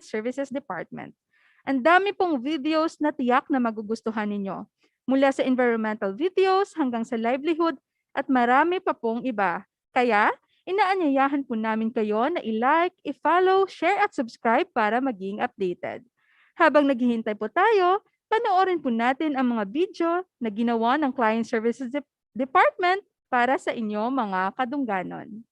Services Department. Ang dami pong videos na tiyak na magugustuhan ninyo. Mula sa environmental videos hanggang sa livelihood at marami pa pong iba. Kaya, inaanyayahan po namin kayo na i-like, i-follow, share at subscribe para maging updated. Habang naghihintay po tayo, panoorin po natin ang mga video na ginawa ng Client Services Department para sa inyo mga kadungganon.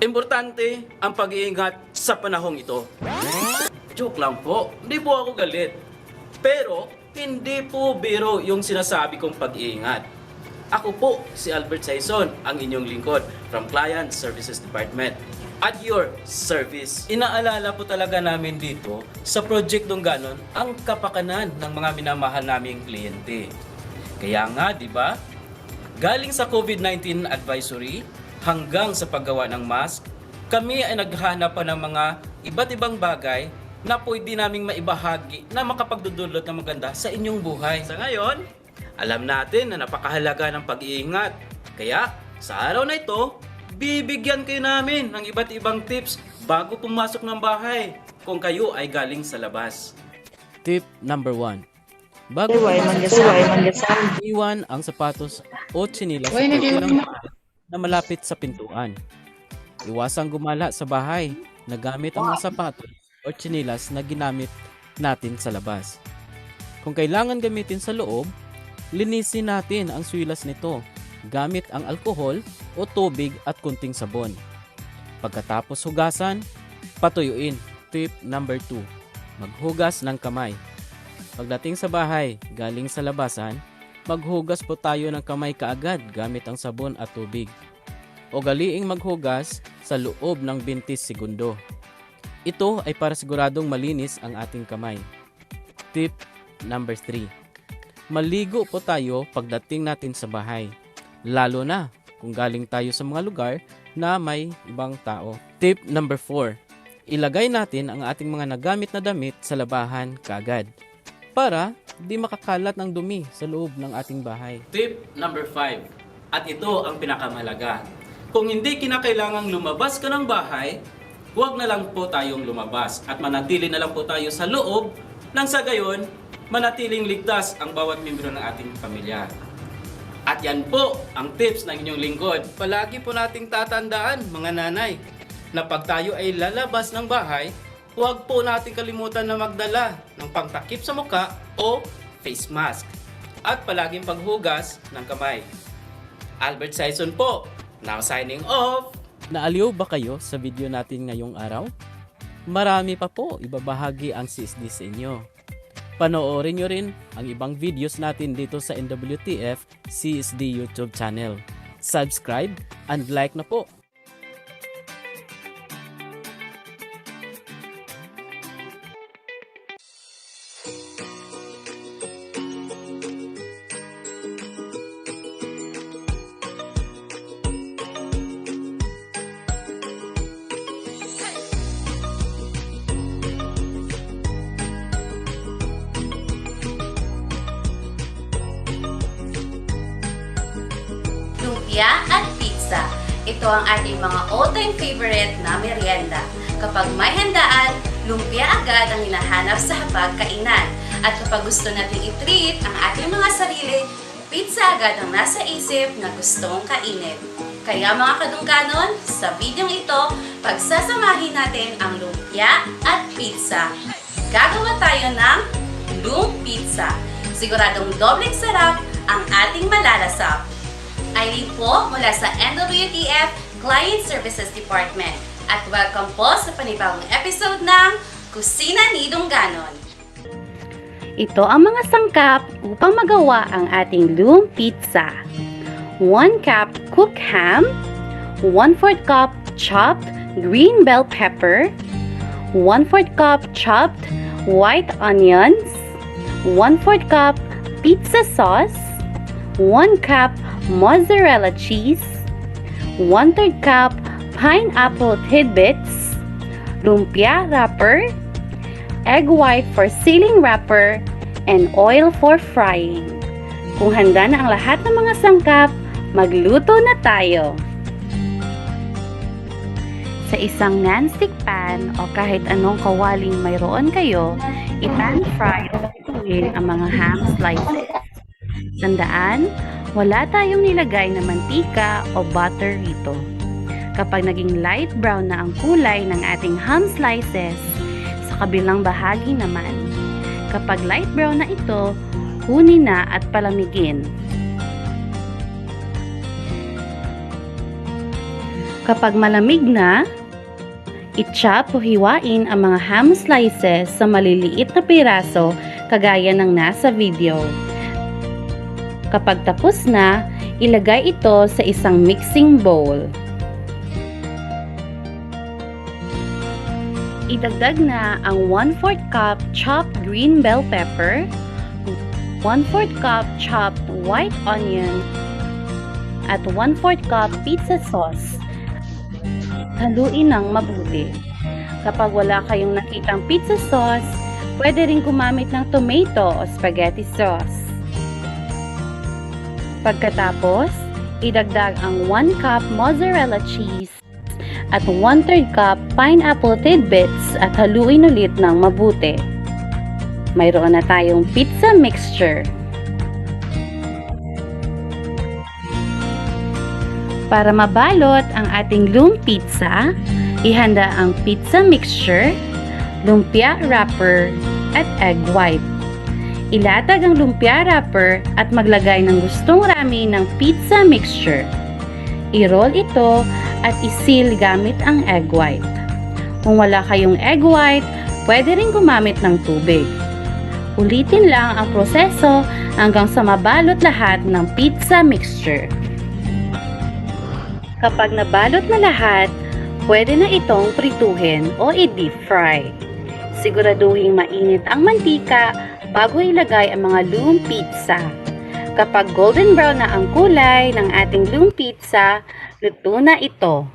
Importante ang pag-iingat sa panahong ito. Joke lang po, hindi po ako galit. Pero, hindi po biro yung sinasabi kong pag-iingat. Ako po si Albert Saison, ang inyong lingkod from Client Services Department. At your service. Inaalala po talaga namin dito sa Project Dungganon ang kapakanan ng mga minamahal naming kliyente. Kaya nga, di ba? Galing sa COVID-19 advisory, hanggang sa paggawa ng mask, kami ay naghahanap pa ng mga iba't ibang bagay na pwede naming maibahagi na makapagdudulot ng maganda sa inyong buhay. Sa ngayon, alam natin na napakahalaga ng pag-iingat. Kaya, sa araw na ito, bibigyan kayo namin ng iba't ibang tips bago pumasok ng bahay kung kayo ay galing sa labas. Tip number 1. Bago iwan ang sapatos o tsinelas sa kwarto ng bahay na malapit sa pintuan. Iwasang gumala sa bahay na gamit ang mga sapatos o tsinelas na ginamit natin sa labas. Kung kailangan gamitin sa loob, linisin natin ang swilas nito gamit ang alkohol o tubig at kunting sabon. Pagkatapos hugasan, patuyuin. Tip number 2. Maghugas ng kamay. Pagdating sa bahay, galing sa labasan, maghugas po tayo ng kamay kaagad gamit ang sabon at tubig. Ugaliing maghugas sa loob ng 20 segundo. Ito ay para siguradong malinis ang ating kamay. Tip number 3. Maligo po tayo pagdating natin sa bahay. Lalo na kung galing tayo sa mga lugar na may ibang tao. Tip number 4. Ilagay natin ang ating mga nagamit na damit sa labahan kaagad para di makakalat ng dumi sa loob ng ating bahay. Tip number 5. At ito ang pinakamahalaga. Kung hindi kinakailangang lumabas ka ng bahay, huwag na lang po tayong lumabas at manatili na lang po tayo sa loob nang sa gayon, manatiling ligtas ang bawat miyembro ng ating pamilya. At yan po ang tips ng inyong lingkod. Palagi po nating tatandaan, mga nanay, na pag tayo ay lalabas ng bahay, huwag po natin kalimutan na magdala ng pangtakip sa muka o face mask. At palaging paghugas ng kamay. Albert Saison po, now signing off. Naaliw ba kayo sa video natin ngayong araw? Marami pa po ibabahagi ang CSD sa inyo. Panoorin nyo rin ang ibang videos natin dito sa NWTF CSD YouTube channel. Subscribe and like na po. lumpia at pizza. Ito ang ating mga all-time favorite na merienda. Kapag may handaan, lumpia agad ang hinahanap sa hapag-kainan. At kapag gusto natin i-treat ang ating mga sarili, pizza agad ang nasa isip na gustong kainin. Kaya mga kadungganon, sa videong ito, pagsasamahin natin ang lumpia at pizza. Gagawa tayo ng lumpizza. Siguradong dobleng sarap ang ating malalasap. Eileen po mula sa NWTF Client Services Department. At welcome po sa panibagong episode ng Kusina ni Dungganon. Ito ang mga sangkap upang magawa ang ating lumpizza. 1 cup cooked ham, 1/4 cup chopped green bell pepper, 1/4 cup chopped white onions, 1/4 cup pizza sauce, 1 cup mozzarella cheese, 1/3 cup pineapple tidbits, lumpia wrapper, egg white for sealing wrapper, and oil for frying. Kung handa na ang lahat ng mga sangkap, magluto na tayo. Sa isang non-stick pan o kahit anong kawaling mayroon kayo, i-pan fry o lutuin ang mga ham slices. Tandaan, wala tayong nilagay na mantika o butter rito. Kapag naging light brown na ang kulay ng ating ham slices, sa kabilang bahagi naman, kapag light brown na ito, kunin na at palamigin. Kapag malamig na, i-chop o hiwain ang mga ham slices sa maliliit na piraso kagaya ng nasa video. Kapag tapos na, ilagay ito sa isang mixing bowl. Idagdag na ang 1/4 cup chopped green bell pepper, 1/4 cup chopped white onion, at 1/4 cup pizza sauce. Haluin ng mabuti. Kapag wala kayong nakitang pizza sauce, pwede rin gumamit ng tomato o spaghetti sauce. Pagkatapos, idagdag ang 1 cup mozzarella cheese at 1/3 cup pineapple tidbits at haluin ulit ng mabuti. Mayroon na tayong pizza mixture. Para mabalot ang ating lumpizza, ihanda ang pizza mixture, lumpia wrapper, at egg white. Ilatag ang lumpia wrapper at maglagay ng gustong rami ng pizza mixture. I-roll ito at isil gamit ang egg white. Kung wala kayong egg white, pwede rin gumamit ng tubig. Ulitin lang ang proseso hanggang sa mabalot lahat ng pizza mixture. Kapag nabalot na lahat, pwede na itong prituhin o i-deep fry. Siguraduhin mainit ang mantika bago ilagay ang mga lumpizza. Kapag golden brown na ang kulay ng ating lumpizza, luto na ito.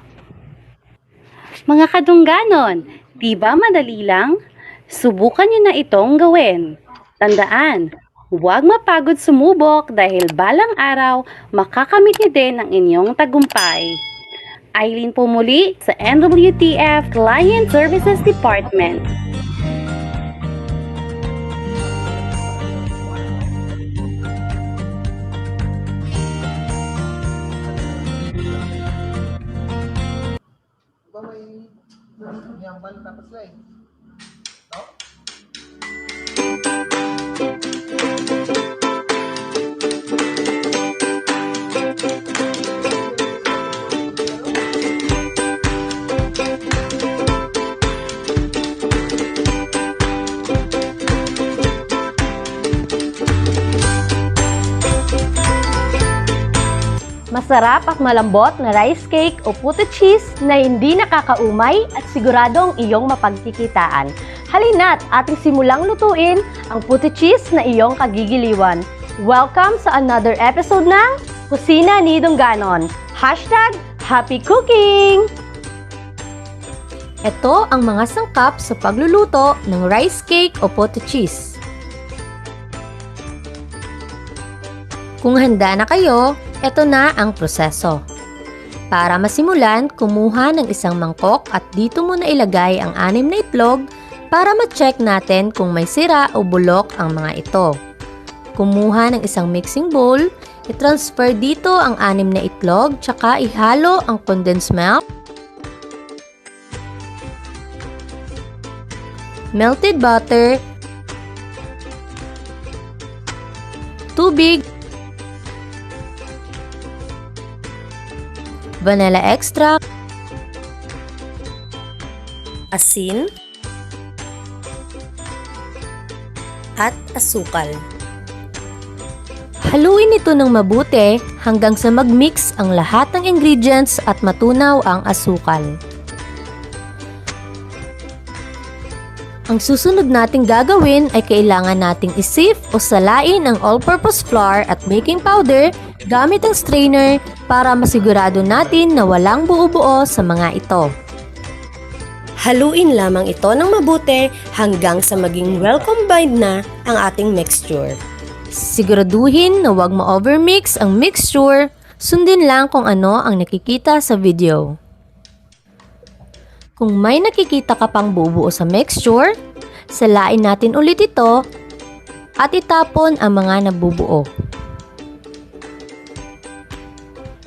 Mga kadungganon, di ba madali lang? Subukan niyo na itong gawin. Tandaan, huwag mapagod sumubok dahil balang araw makakamit niyo din ang inyong tagumpay. Eileen po muli sa NWTF Client Services Department. Masarap at malambot na rice cake o puto cheese na hindi nakakaumay at siguradong iyong mapagkikitaan. Halina't ating simulang lutuin ang puto cheese na iyong kagigiliwan. Welcome sa another episode ng Kusina ni Dungganon. #Happy Cooking! Ito ang mga sangkap sa pagluluto ng rice cake o puto cheese. Kung handa na kayo, ito na ang proseso. Para masimulan, kumuha ng isang mangkok at dito mo na ilagay ang 6 na itlog para ma-check natin kung may sira o bulok ang mga ito. Kumuha ng isang mixing bowl, I-transfer dito ang 6 na itlog, tsaka ihalo ang condensed milk, melted butter, tubig, vanilla extract, asin, at asukal. Haluin ito ng mabuti hanggang sa mag-mix ang lahat ng ingredients at matunaw ang asukal. Ang susunod nating gagawin ay kailangan nating isift o salain ang all-purpose flour at baking powder gamit ang strainer para masigurado natin na walang buo-buo sa mga ito. Haluin lamang ito ng mabuti hanggang sa maging well combined na ang ating mixture. Siguraduhin na huwag ma-overmix ang mixture, sundin lang kung ano ang nakikita sa video. Kung may nakikita ka pang bubuo sa mixture, salain natin ulit ito at itapon ang mga nabubuo.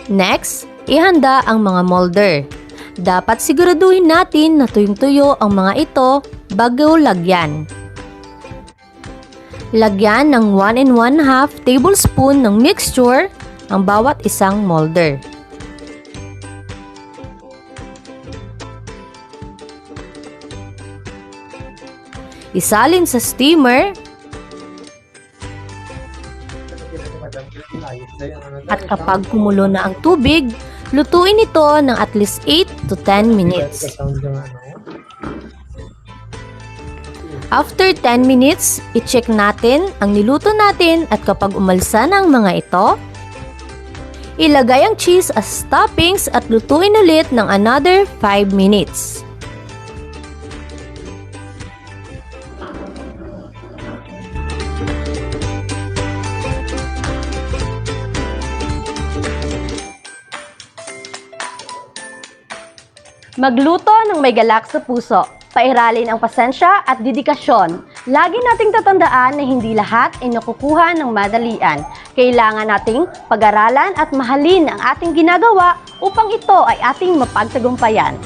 Next, ihanda ang mga molder. Dapat siguraduhin natin na tuyong-tuyo ang mga ito bago lagyan. Lagyan ng 1 1/2 tablespoon ng mixture ang bawat isang molder. Isalin sa steamer at kapag kumulo na ang tubig, lutuin ito ng at least 8 to 10 minutes. After 10 minutes, i-check natin ang niluto natin at kapag umalsa na ang mga ito, ilagay ang cheese as toppings at lutuin ulit ng another 5 minutes. Magluto ng may galak sa puso. Pairalin ang pasensya at dedikasyon. Lagi nating tatandaan na hindi lahat ay nakukuha ng madalian. Kailangan nating pag-aralan at mahalin ang ating ginagawa upang ito ay ating mapagtagumpayan.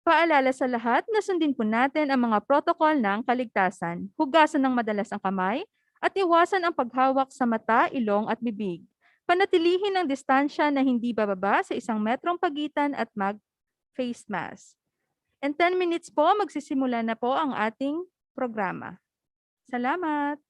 Paalala sa lahat na sundin po natin ang mga protocol ng kaligtasan. Hugasan ng madalas ang kamay at iwasan ang paghawak sa mata, ilong at bibig. Panatilihin ang distansya na hindi bababa sa 1 metrong pagitan at mag-face mask. In 10 minutes po, magsisimula na po ang ating programa. Salamat!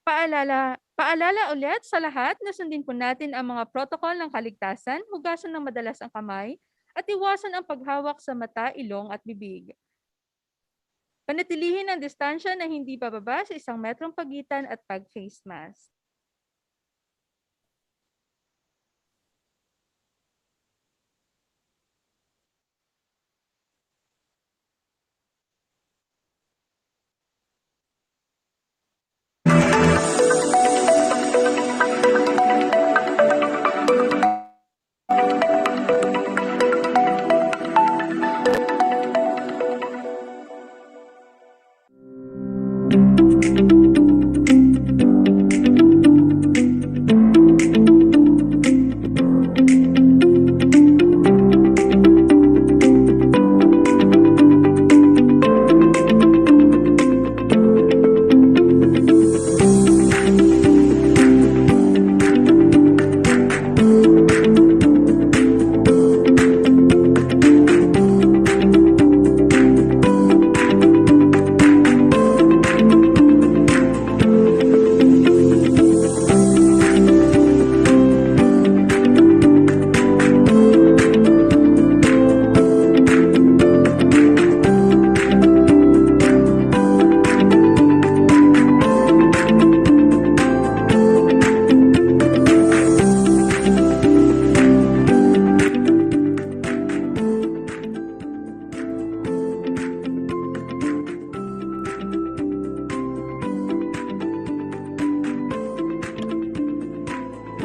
Paalala, Paalala ulit sa lahat na sundin po natin ang mga protocol ng kaligtasan, hugasan ng madalas ang kamay, at iwasan ang paghawak sa mata, ilong at bibig. Panatilihin ang distansya na hindi bababa sa 1 metrong pagitan at pag-face mask.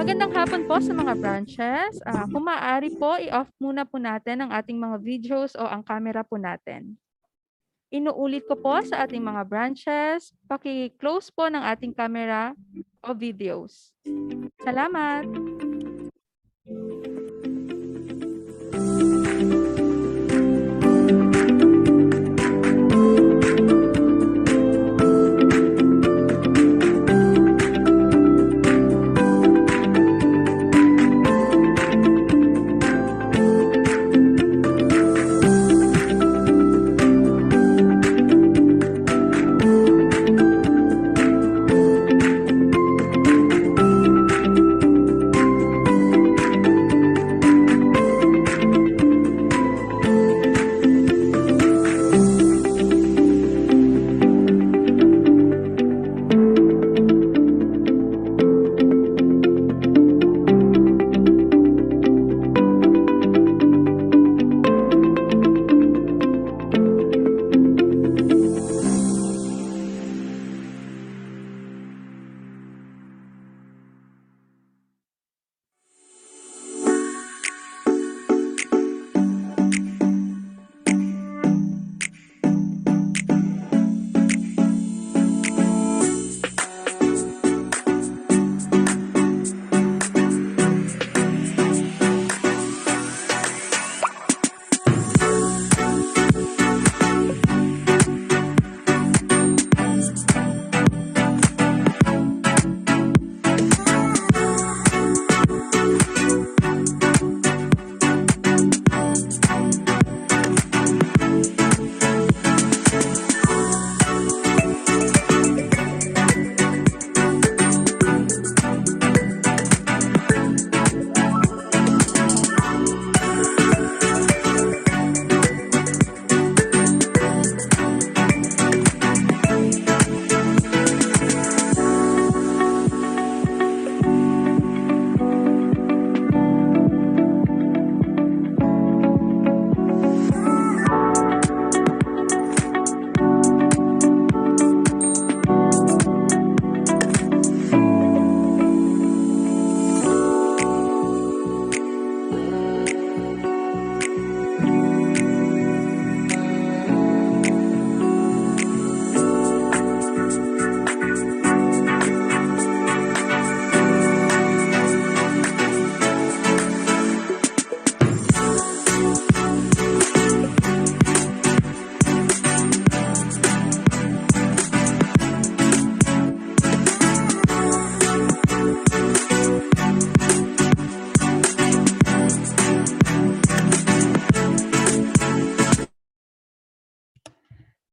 Magandang hapon po sa mga branches. Kung maaari po, i-off muna po natin ang ating mga videos o ang camera po natin. Inuulit ko po sa ating mga branches, paki-close po ng ating camera o videos. Salamat!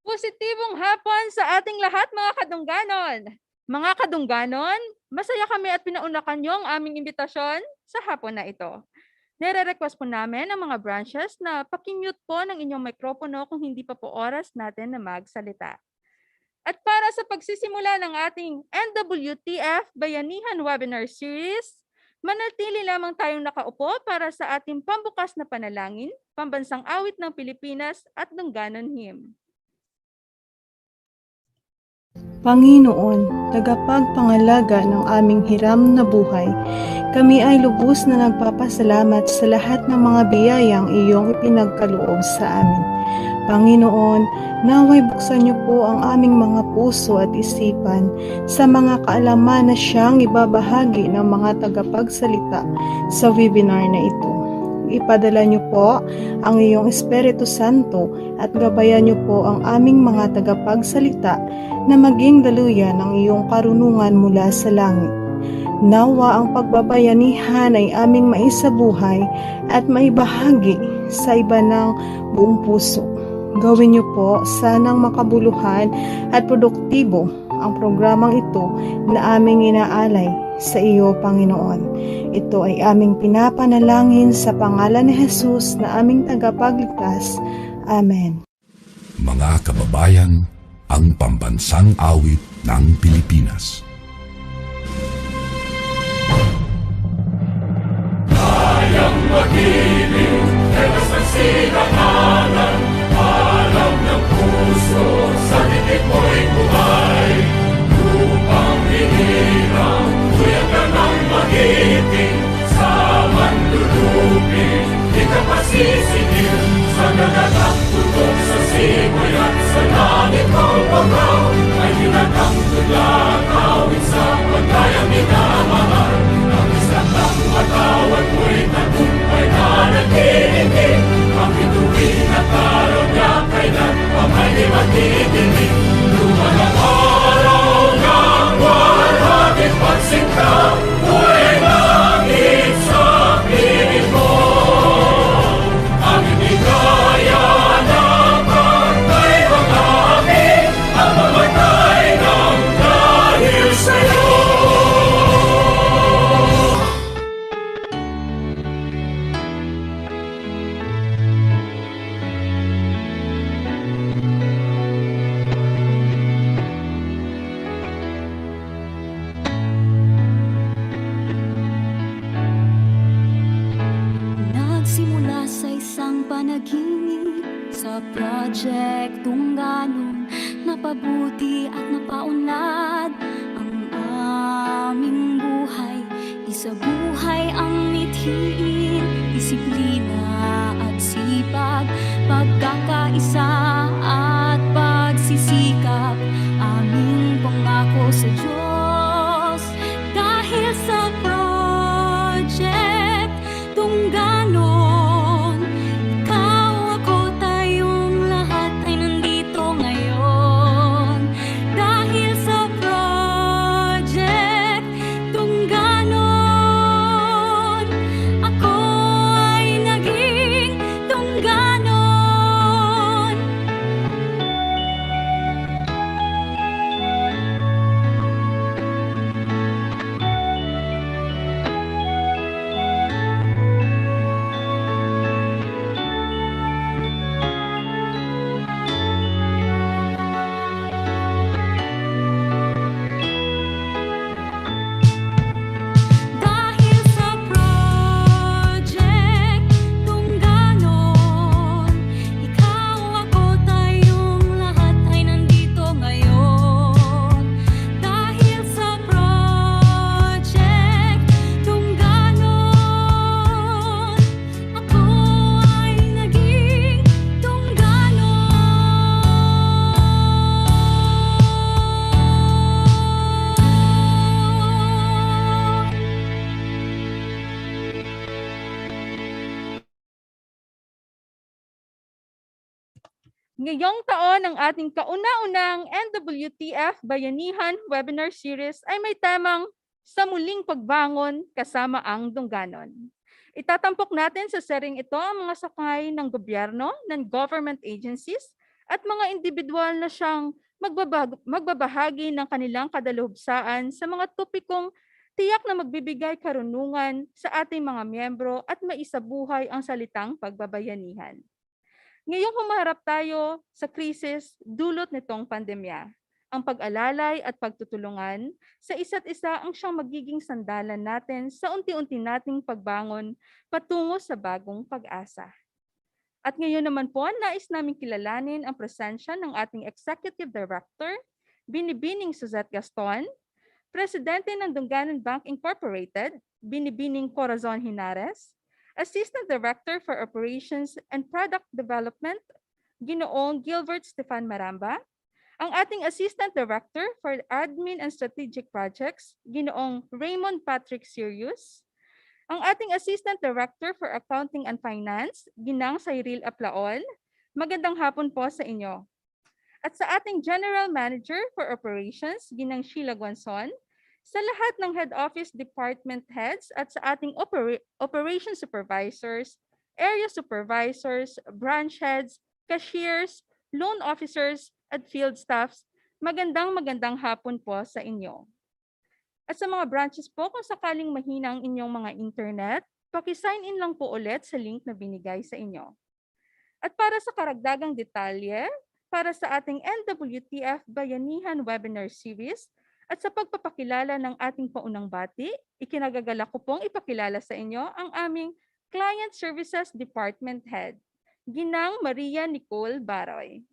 Positibong hapon sa ating lahat mga kadungganon. Mga kadungganon, masaya kami at pinaunlakan niyo ang aming imbitasyon sa hapon na ito. Nire-request po namin ang mga branches na pakimute po ng inyong mikropono kung hindi pa po oras natin na magsalita. At para sa pagsisimula ng ating NWTF Bayanihan Webinar Series, manatili lamang tayong nakaupo para sa ating pambukas na panalangin, pambansang awit ng Pilipinas at Dungganon Hymn. Panginoon, tagapagpangalaga ng aming hiram na buhay, kami ay lubos na nagpapasalamat sa lahat ng mga biyayang iyong ipinagkaloob sa amin. Panginoon, naway buksan niyo po ang aming mga puso at isipan sa mga kaalaman na siyang ibabahagi ng mga tagapagsalita sa webinar na ito. Ipadala niyo po ang iyong Espiritu Santo at gabayan niyo po ang aming mga tagapagsalita na maging daluyan ng iyong karunungan mula sa langit. Nawa ang pagbabayanihan ay aming maisabuhay at maibahagi sa iba ng buong puso. Gawin niyo po sanang makabuluhan at produktibo ang programang ito na aming inaalay sa iyo, Panginoon. Ito ay aming pinapanalangin sa pangalan ni Jesus na aming tagapagligtas. Amen. Mga kababayan, ang pambansang awit ng Pilipinas. Kayang mag-ibig, ewas ng sinangalan, alam ng puso, sa titik mo'y buhay. Lupang hinirang, tuyag ka ng mag-ibig, sa manlulupin, di ka pasisigil, sa nagatang tutok sa simoy at sa langit ng pagaw, ay hinatang tulang awit sa pagkayang minamahal. Ang isang ng matawad mo'y tagumpay na nagkikinig, ang bituin at araw niya kailan pa may di matigilig. Luma ng araw ng walang pagsingka, buhay langit sa piling mo. Ang hindi kaya na pagkay mga amin, ang mamatay ng dahil sa'yo. Nagsimula sa isang panaginip sa Project Dungganon, napabuti at napaunlad ang aming buhay. Isabuhay ang mithiin, disiplina at sipag, pagkakaisa at pagsisikap, aming pangako sa Diyos. Dahil sa Project Dungganon, ikaw, ako, tayong lahat ay nandito ngayon. Dahil sa Project Dungganon, ako ay naging Dungganon. Dahil sa Project Dungganon, ikaw, ako, tayong lahat ay nandito ngayon. Dahil sa Project Dungganon, ako ay naging Dungganon. Ngayong taon, ang ating kauna-unang NWTF Bayanihan Webinar Series ay may temang sa muling pagbangon kasama ang Dungganon. Itatampok natin sa sering ito ang mga sakay ng gobyerno, ng government agencies, at mga individual na siyang magbabahagi ng kanilang kadalubsaan sa mga topikong tiyak na magbibigay karunungan sa ating mga miyembro at maisabuhay ang salitang pagbabayanihan. Ngayong humarap tayo sa krisis dulot nitong pandemya, ang pag-alalay at pagtutulungan sa isa't isa ang siyang magiging sandalan natin sa unti-unti nating pagbangon patungo sa bagong pag-asa. At ngayon naman po, nais namin kilalanin ang presensya ng ating Executive Director, Binibining Suzette Gaston, Presidente ng Dungganon Bank Incorporated, Binibining Corazon Hinares, Assistant Director for Operations and Product Development, Ginoong Gilbert Stefan Maramba, ang ating Assistant Director for Admin and Strategic Projects, Ginoong Raymond Patrick Sirius, ang ating Assistant Director for Accounting and Finance, Ginang Cyril Aplaol. Magandang hapon po sa inyo. At sa ating General Manager for Operations, Ginang Sheila Guanzon, sa lahat ng head office department heads at sa ating operation supervisors, area supervisors, branch heads, cashiers, loan officers, at field staffs, magandang hapon po sa inyo. At sa mga branches po, kung sakaling mahina ang inyong mga internet, paki-sign in lang po ulit sa link na binigay sa inyo. At para sa karagdagang detalye, para sa ating NWTF Bayanihan Webinar Series at sa pagpapakilala ng ating paunang bati, ikinagagala ko pong ipakilala sa inyo ang aming Client Services Department Head, Ginang Maria Nicole Baroy.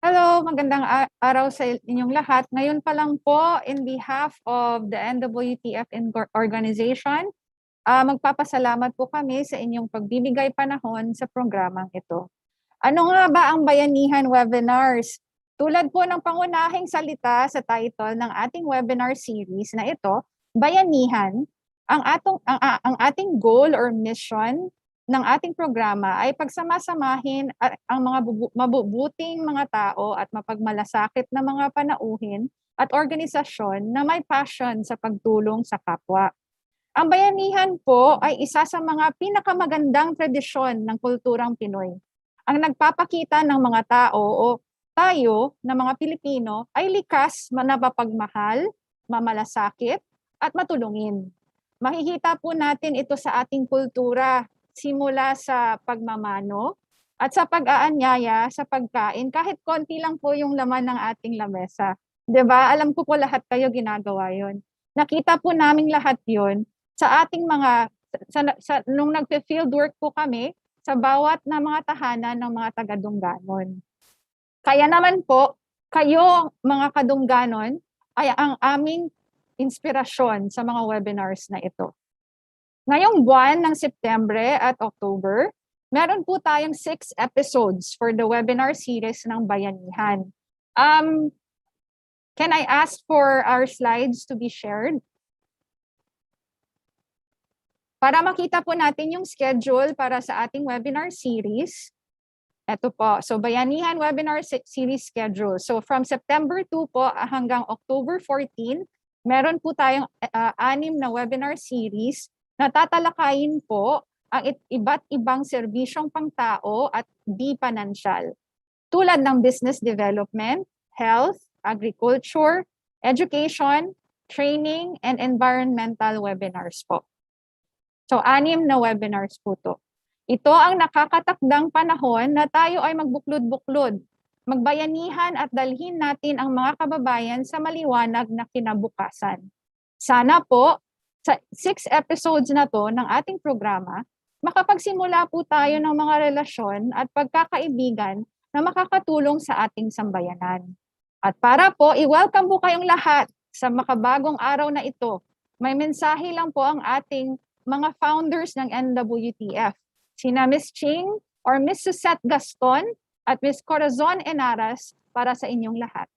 Hello, magandang araw sa inyong lahat. Ngayon pa lang po, in behalf of the NWTF organization, magpapasalamat po kami sa inyong pagbibigay panahon sa programang ito. Ano nga ba ang Bayanihan Webinars? Tulad po ng pangunahing salita sa title ng ating webinar series na ito, Bayanihan, ang ating goal or mission ng ating programa ay pagsamasamahin ang mga mabubuting mga tao at mapagmalasakit na mga panauhin at organisasyon na may passion sa pagtulong sa kapwa. Ang bayanihan po ay isa sa mga pinakamagandang tradisyon ng kulturang Pinoy. Ang nagpapakita ng mga tao o tayo na mga Pilipino ay likas na mapagmahal, mamalasakit at matulungin. Makikita po natin ito sa ating kultura, simula sa pagmamano at sa pag-aanyaya sa pagkain, kahit konti lang po yung laman ng ating lamesa. 'Di ba? Alam ko po lahat kayo ginagawa yon. Nakita po naming lahat yon sa ating mga, nung nagpe-field work po kami sa bawat na mga tahanan ng mga taga-Dungganon. Kaya naman po, kayo mga ka-Dungganon ay ang aming inspirasyon sa mga webinars na ito. Ngayong buwan ng Setyembre at October, meron po tayong 6 episodes for the webinar series ng Bayanihan. Can I ask for our slides to be shared? Para makita po natin yung schedule para sa ating webinar series. Ito po, so Bayanihan Webinar Series schedule. So from September 2 po hanggang October 14, meron po tayong 6 na webinar series na tatalakayin po ang iba't ibang serbisyong pangtao at di-financial, tulad ng business development, health, agriculture, education, training, and environmental webinars po. So 6 na webinars po to. Ito ang nakakatakdang panahon na tayo ay magbuklod-buklod, magbayanihan at dalhin natin ang mga kababayan sa maliwanag na kinabukasan. Sana po, sa 6 episodes na to ng ating programa, makapagsimula po tayo ng mga relasyon at pagkakaibigan na makakatulong sa ating sambayanan. At para po, i-welcome po kayong lahat sa makabagong araw na ito. May mensahe lang po ang ating mga founders ng NWTF, sina Ms. Ching or Ms. Suzette Gaston at Ms. Corazon Enaras para sa inyong lahat.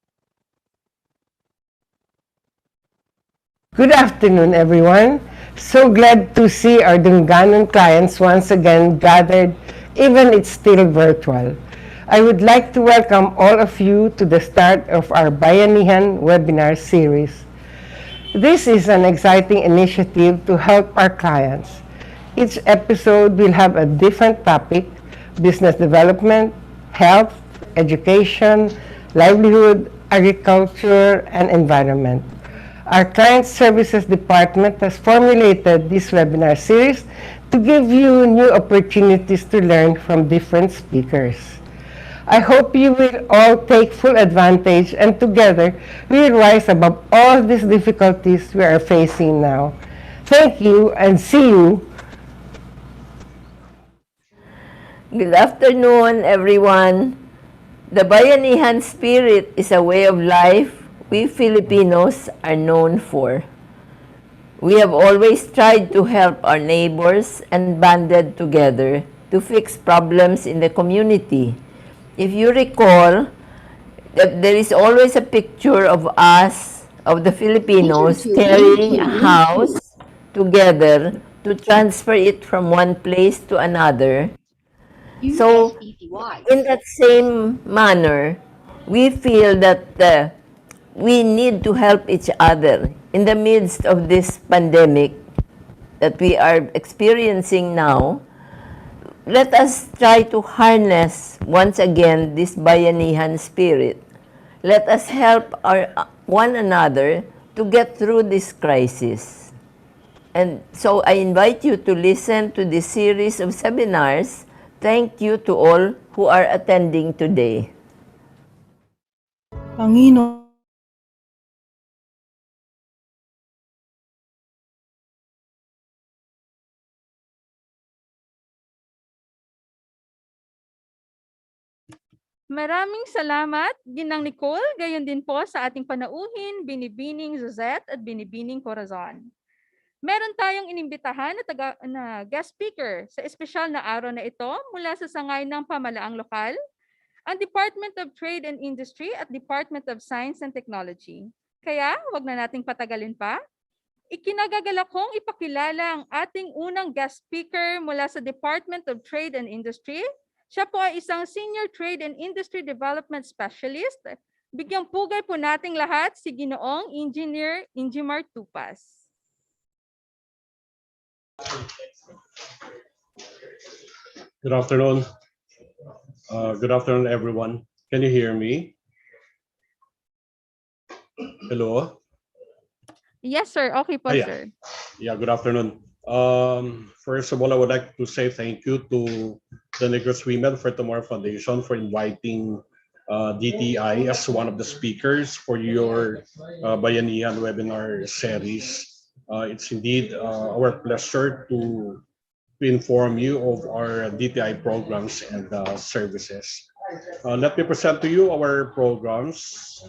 Good afternoon, everyone. So glad to see our Dungganon clients once again gathered, even it's still virtual. I would like to welcome all of you to the start of our Bayanihan Webinar Series. This is an exciting initiative to help our clients. Each episode will have a different topic: business development, health, education, livelihood, agriculture, and environment. Our Client Services Department has formulated this webinar series to give you new opportunities to learn from different speakers. I hope you will all take full advantage and together we will rise above all these difficulties we are facing now. Thank you and see you. Good afternoon, everyone. The Bayanihan spirit is a way of life we Filipinos are known for. We have always tried to help our neighbors and banded together to fix problems in the community. If you recall, that there is always a picture of us, of the Filipinos, carrying a house together to transfer it from one place to another. So, in that same manner, we feel that we need to help each other in the midst of this pandemic that we are experiencing now. Let us try to harness once again this Bayanihan spirit. Let us help one another to get through this crisis. And so I invite you to listen to this series of seminars. Thank you to all who are attending today. Panginoon, Maraming salamat, Ginang Nicole, gayon din po sa ating panauhin, Binibining Suzette at Binibining Corazon. Meron tayong inimbitahan na guest speaker sa espesyal na araw na ito mula sa sangay ng pamalaang lokal, ang Department of Trade and Industry at Department of Science and Technology. Kaya, wag na nating patagalin pa. Ikinagagalak kong ipakilala ang ating unang guest speaker mula sa Department of Trade and Industry. Siya po ay isang Senior Trade and Industry Development Specialist. Bigyang pugay po nating lahat si Ginoong Engineer Ingimar Tupas. Good afternoon. Good afternoon, everyone. Can you hear me? Hello? Yes, sir. Okay po, sir. Yeah, good afternoon. First of all, I would like to say thank you to the Negros Women for Tomorrow Foundation for inviting DTI as one of the speakers for your Bayanihan Webinar Series. It's indeed our pleasure to inform you of our DTI programs and services. Let me present to you our programs.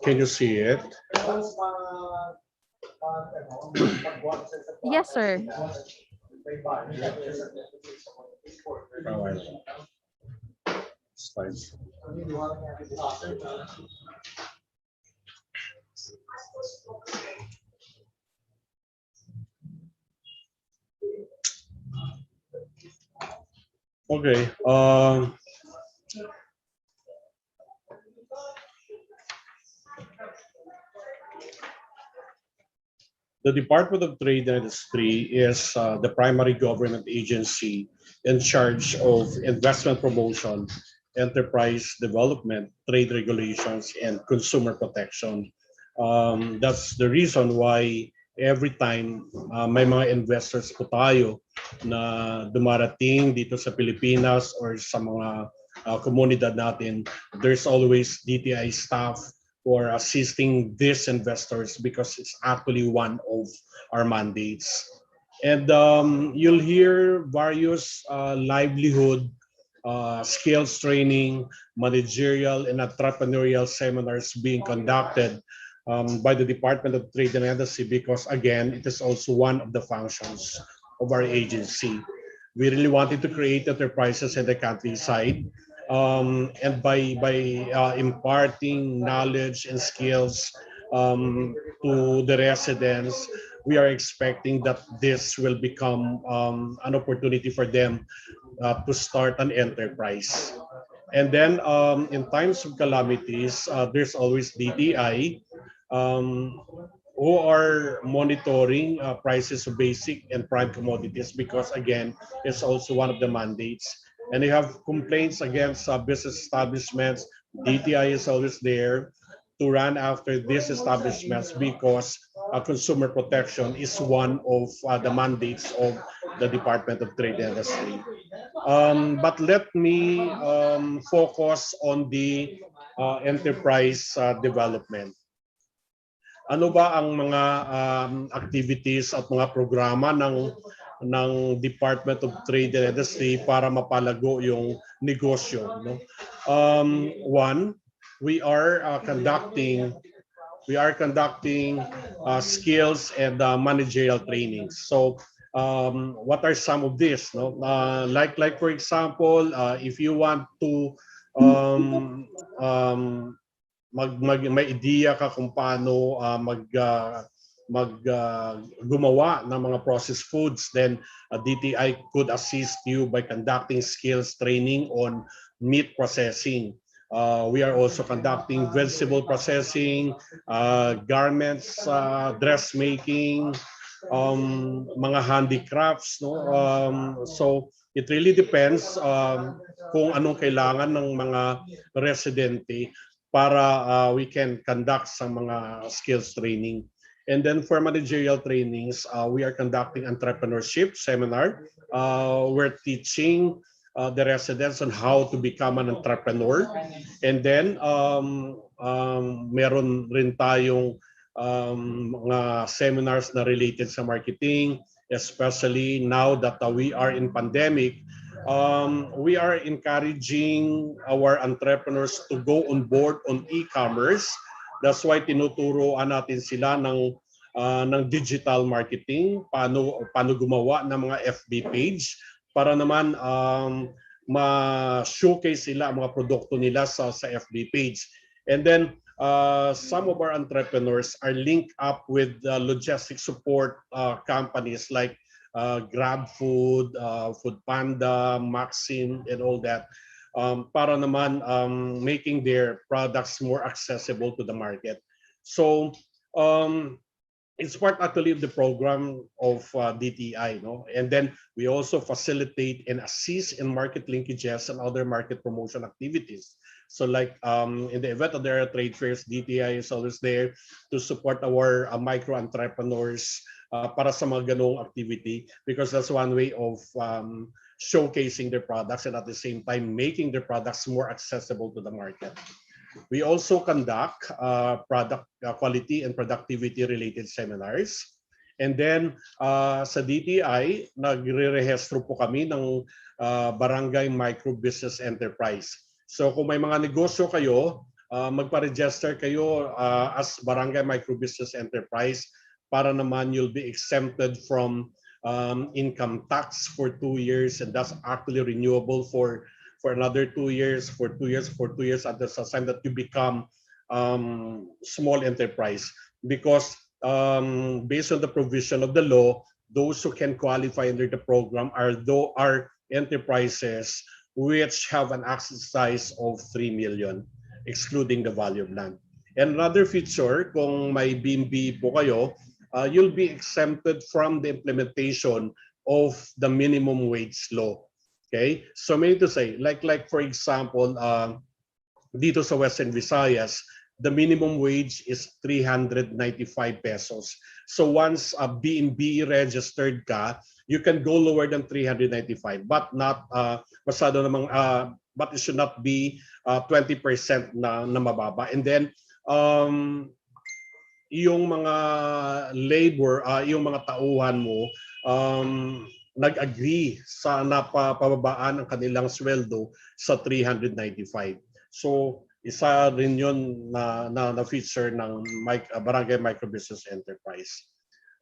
Can you see it? Yes, sir. Slides. Okay. The Department of Trade and Industry is the primary government agency in charge of investment promotion, enterprise development, trade regulations, and consumer protection. That's the reason why every time may mga investors po tayo na dumarating dito sa Pilipinas or sa mga komunidad natin, there's always DTI staff who are assisting these investors because it's actually one of our mandates. And you'll hear various livelihood, skills training, managerial, and entrepreneurial seminars being conducted by the Department of Trade and Industry because, again, it is also one of the functions of our agency. We really wanted to create enterprises in the countryside, and by imparting knowledge and skills to the residents, we are expecting that this will become an opportunity for them to start an enterprise. And then in times of calamities, there's always DTI, um, who are monitoring prices of basic and prime commodities, because again, it's also one of the mandates. And they have complaints against business establishments. DTI is always there to run after these establishments, because consumer protection is one of the mandates of the Department of Trade and Industry. But let me focus on the enterprise development. Ano ba ang mga activities at mga programa ng Department of Trade and Industry para mapalago yung negosyo, no? One, we are conducting skills and managerial trainings. So what are some of this, no? Like for example, if you want to may ideya ka kung paano gumawa ng mga processed foods, then DTI could assist you by conducting skills training on meat processing. We are also conducting vegetable processing, garments, dressmaking, mga handicrafts, no? So it really depends kung anong kailangan ng mga residente para we can conduct some mga skills training. And then for managerial trainings, we are conducting entrepreneurship seminar. We're teaching the residents on how to become an entrepreneur. And then meron rin tayong mga seminars na related sa marketing, especially now that we are in pandemic. We are encouraging our entrepreneurs to go on board on e-commerce. That's why tinuturoan natin sila ng digital marketing, paano gumawa ng mga FB page para naman ma-showcase sila ang mga produkto nila sa FB page. And then some of our entrepreneurs are linked up with logistic support companies like Grab Food, Food Panda, Maxim, and all that, para naman making their products more accessible to the market. So it's part actually of the program of DTI, no? And then we also facilitate and assist in market linkages and other market promotion activities. So like in the event of there are trade fairs, DTI is always there to support our micro entrepreneurs para sa mga ganong activity, because that's one way of showcasing their products and at the same time making their products more accessible to the market. We also conduct product quality and productivity related seminars. And then sa DTI, nagre-rehistro po kami ng Barangay Micro Business Enterprise. So kung may mga negosyo kayo, magpa-register kayo as Barangay Micro Business Enterprise para naman you'll be exempted from income tax for 2 years, and that's actually renewable for another 2 years, for 2 years at the time that you become small enterprise. Because based on the provision of the law, those who can qualify under the program are enterprises which have an asset size of 3 million, excluding the value of land. And another feature, kung may BMB po kayo, you'll be exempted from the implementation of the minimum wage law. Okay, so meaning to say, like for example, dito sa Western Visayas, the minimum wage is 395 pesos. So once a BMB registered ka, you can go lower than 395, but not masyado namang but it should not be 20% na mababa. And then yung mga labor, yung mga tauhan mo, nag-agree sa napababaan ng kanilang sweldo sa 395. So isa rin yun na feature ng Barangay Micro Business Enterprise.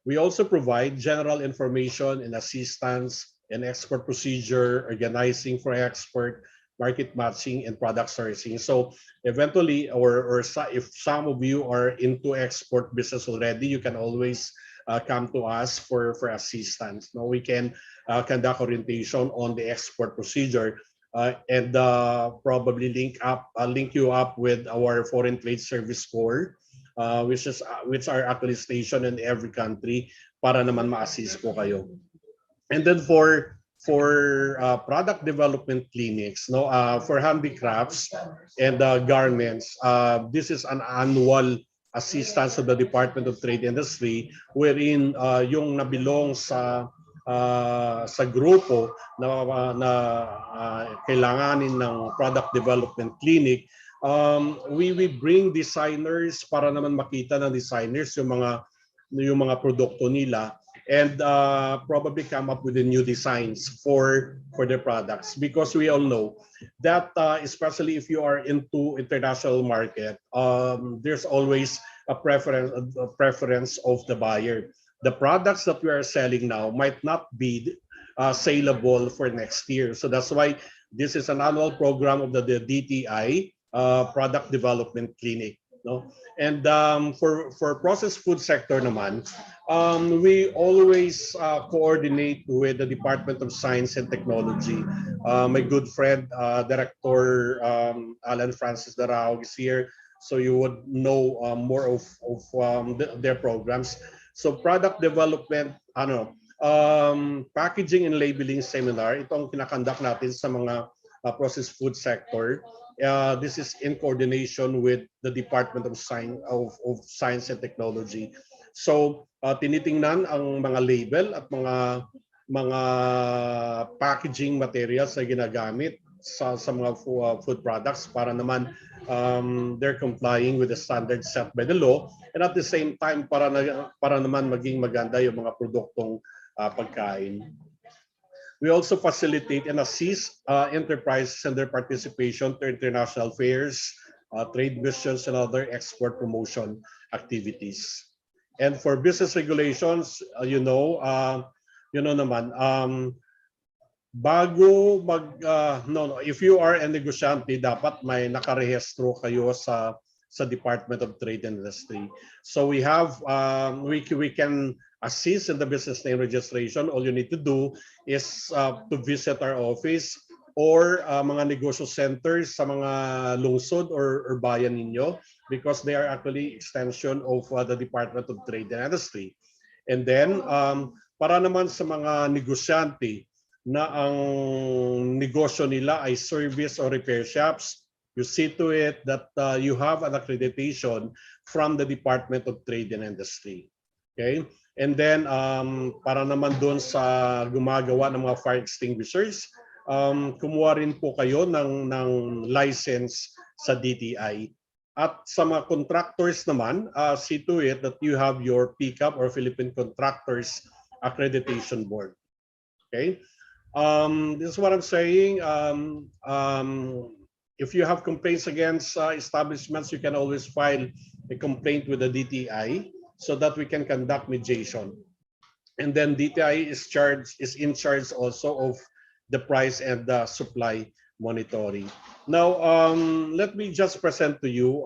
We also provide general information and assistance in export procedure, organizing for export, market matching, and product sourcing. So eventually, or if some of you are into export business already, you can always come to us for assistance. Now we can conduct orientation on the export procedure and probably link you up with our Foreign Trade Service Corps, which are actually stationed in every country para naman ma-assist po kayo. And then for product development clinics, no, for handicrafts and garments, this is an annual assistance of the Department of Trade Industry wherein yung nabilong sa grupo na kailanganin ng product development clinic, we bring designers para naman makita ng designers yung mga produkto nila and probably come up with the new designs for their products, because we all know that especially if you are into international market, there's always a preference of the buyer. The products that we are selling now might not be saleable for next year, so that's why this is an annual program of the DTI, Product Development Clinic, no? And for processed food sector naman, we always coordinate with the Department of Science and Technology. My good friend, Director Alan Francis Darao is here, so you would know more of their programs. So product development, packaging and labeling seminar, itong kinakandak natin sa mga processed food sector. This is in coordination with the Department of Science and Technology. So tinitingnan ang mga label at mga packaging materials na ginagamit sa mga food products para naman they're complying with the standards set by the law, and at the same time para naman maging maganda yung mga produktong pagkain. We also facilitate and assist enterprises in their participation to international fairs, trade missions, and other export promotion activities. And for business regulations, if you are a negosyante, dapat may nakarehistro kayo sa Department of Trade and Industry. So we have we can assist in the business name registration. All you need to do is to visit our office or mga negosyo centers sa mga lungsod or bayan ninyo, because they are actually extension of the Department of Trade and Industry. And then para naman sa mga negosyante na ang negosyo nila ay service or repair shops, you see to it that you have an accreditation from the Department of Trade and Industry. Okay? And then para naman doon sa gumagawa ng mga fire extinguishers, kumuha rin po kayo ng license sa DTI. At sa mga contractors naman, see to it that you have your PCAP or Philippine Contractors Accreditation Board. Okay? This is what I'm saying. If you have complaints against establishments, you can always file a complaint with the DTI so that we can conduct mediation. And then DTI is in charge also of the price and the supply monitoring. Now, let me just present to you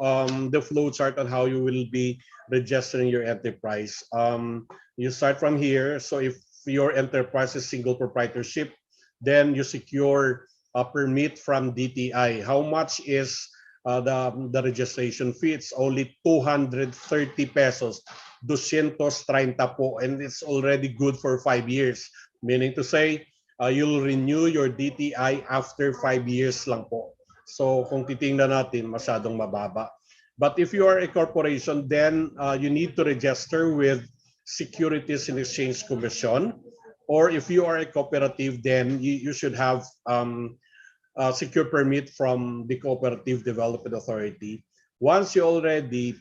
the flow chart on how you will be registering your enterprise. You start from here. So if your enterprise is single proprietorship, then you secure a permit from DTI. How much is the registration fee? It's only 230 pesos. 230 po, and it's already good for 5 years. Meaning to say, you'll renew your DTI after 5 years lang po. So kung titingnan natin, masyadong mababa. But if you are a corporation, then you need to register with Securities and Exchange Commission. Or if you are a cooperative, then you should have secure permit from the Cooperative Development Authority. Once you already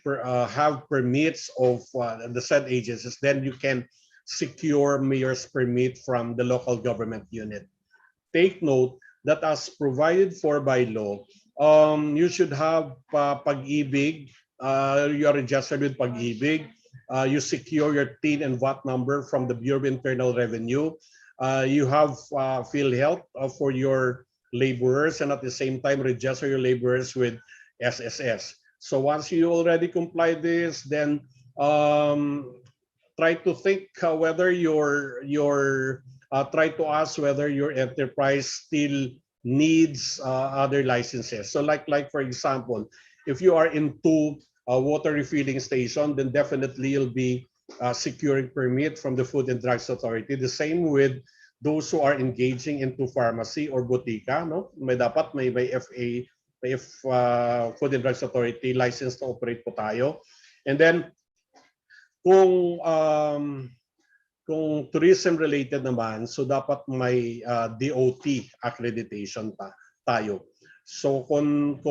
have permits of the said agencies, then you can secure mayor's permit from the local government unit. Take note that as provided for by law, you should have Pag-ibig. You are registered with Pag-ibig. You secure your TIN and VAT number from the Bureau of Internal Revenue. You have PhilHealth for your laborers, and at the same time register your laborers with SSS. So once you already comply this, then try to think whether try to ask whether your enterprise still needs other licenses. So like for example, if you are into a water refilling station, then definitely you'll be securing permit from the Food and Drugs Authority. The same with those who are engaging into pharmacy or botika, no? May dapat may FA, may Food and Drugs Authority license to operate po tayo. And then kung tourism related naman, so dapat may DOT accreditation tayo. So kung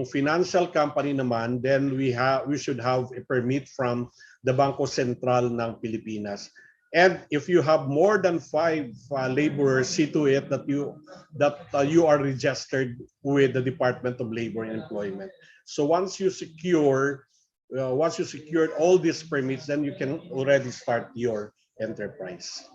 financial company naman, then we should have a permit from the Bangko Sentral ng Pilipinas. And if you have more than 5 laborers, see to it that you are registered with the Department of Labor and Employment. So once you secured all these permits, then you can already start your enterprise.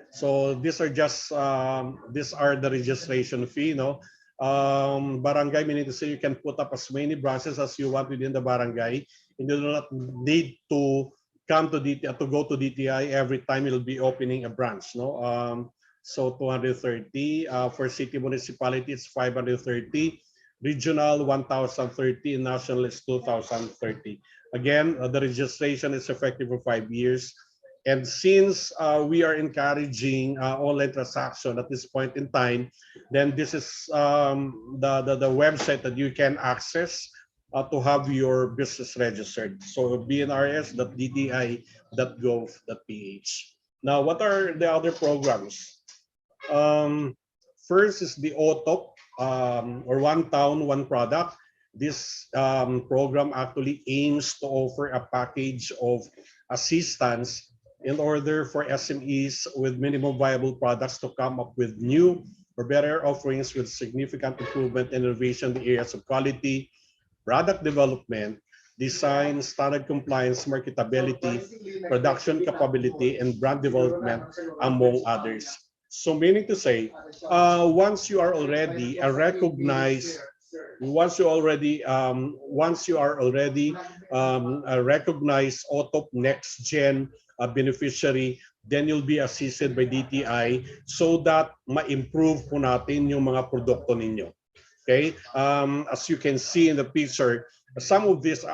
So these are the registration fee, no? Barangay, meaning to say you can put up as many branches as you want within the barangay, and you do not need to come to DTI, to go to DTI every time you'll be opening a branch, no? So 230 for city municipality, it's 530. Regional 1,030, and national is 2,030. Again, the registration is effective for 5 years. And since we are encouraging online transaction at this point in time, then this is the website that you can access to have your business registered. So bnrs.dti.gov.ph. Now, what are the other programs? First is the OTOP, or One Town, One Product. This program actually aims to offer a package of assistance in order for SMEs with minimum viable products to come up with new or better offerings with significant improvement and innovation in the areas of quality, product development, design, standard compliance, marketability, production capability, and brand development, among others. So meaning to say, once you are already a recognized OTOP Next Gen beneficiary, then you'll be assisted by DTI so that ma-improve po natin yung mga produkto ninyo. Okay? As you can see in the picture, some of these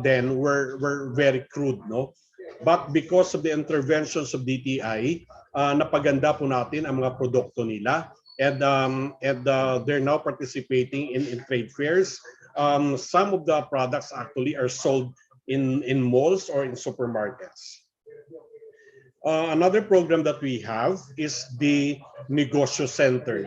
then were very crude, no? But because of the interventions of DTI, napaganda po natin ang mga produkto nila, and they're now participating in trade fairs. Some of the products actually are sold in malls or in supermarkets. Another program that we have is the Negosyo Center.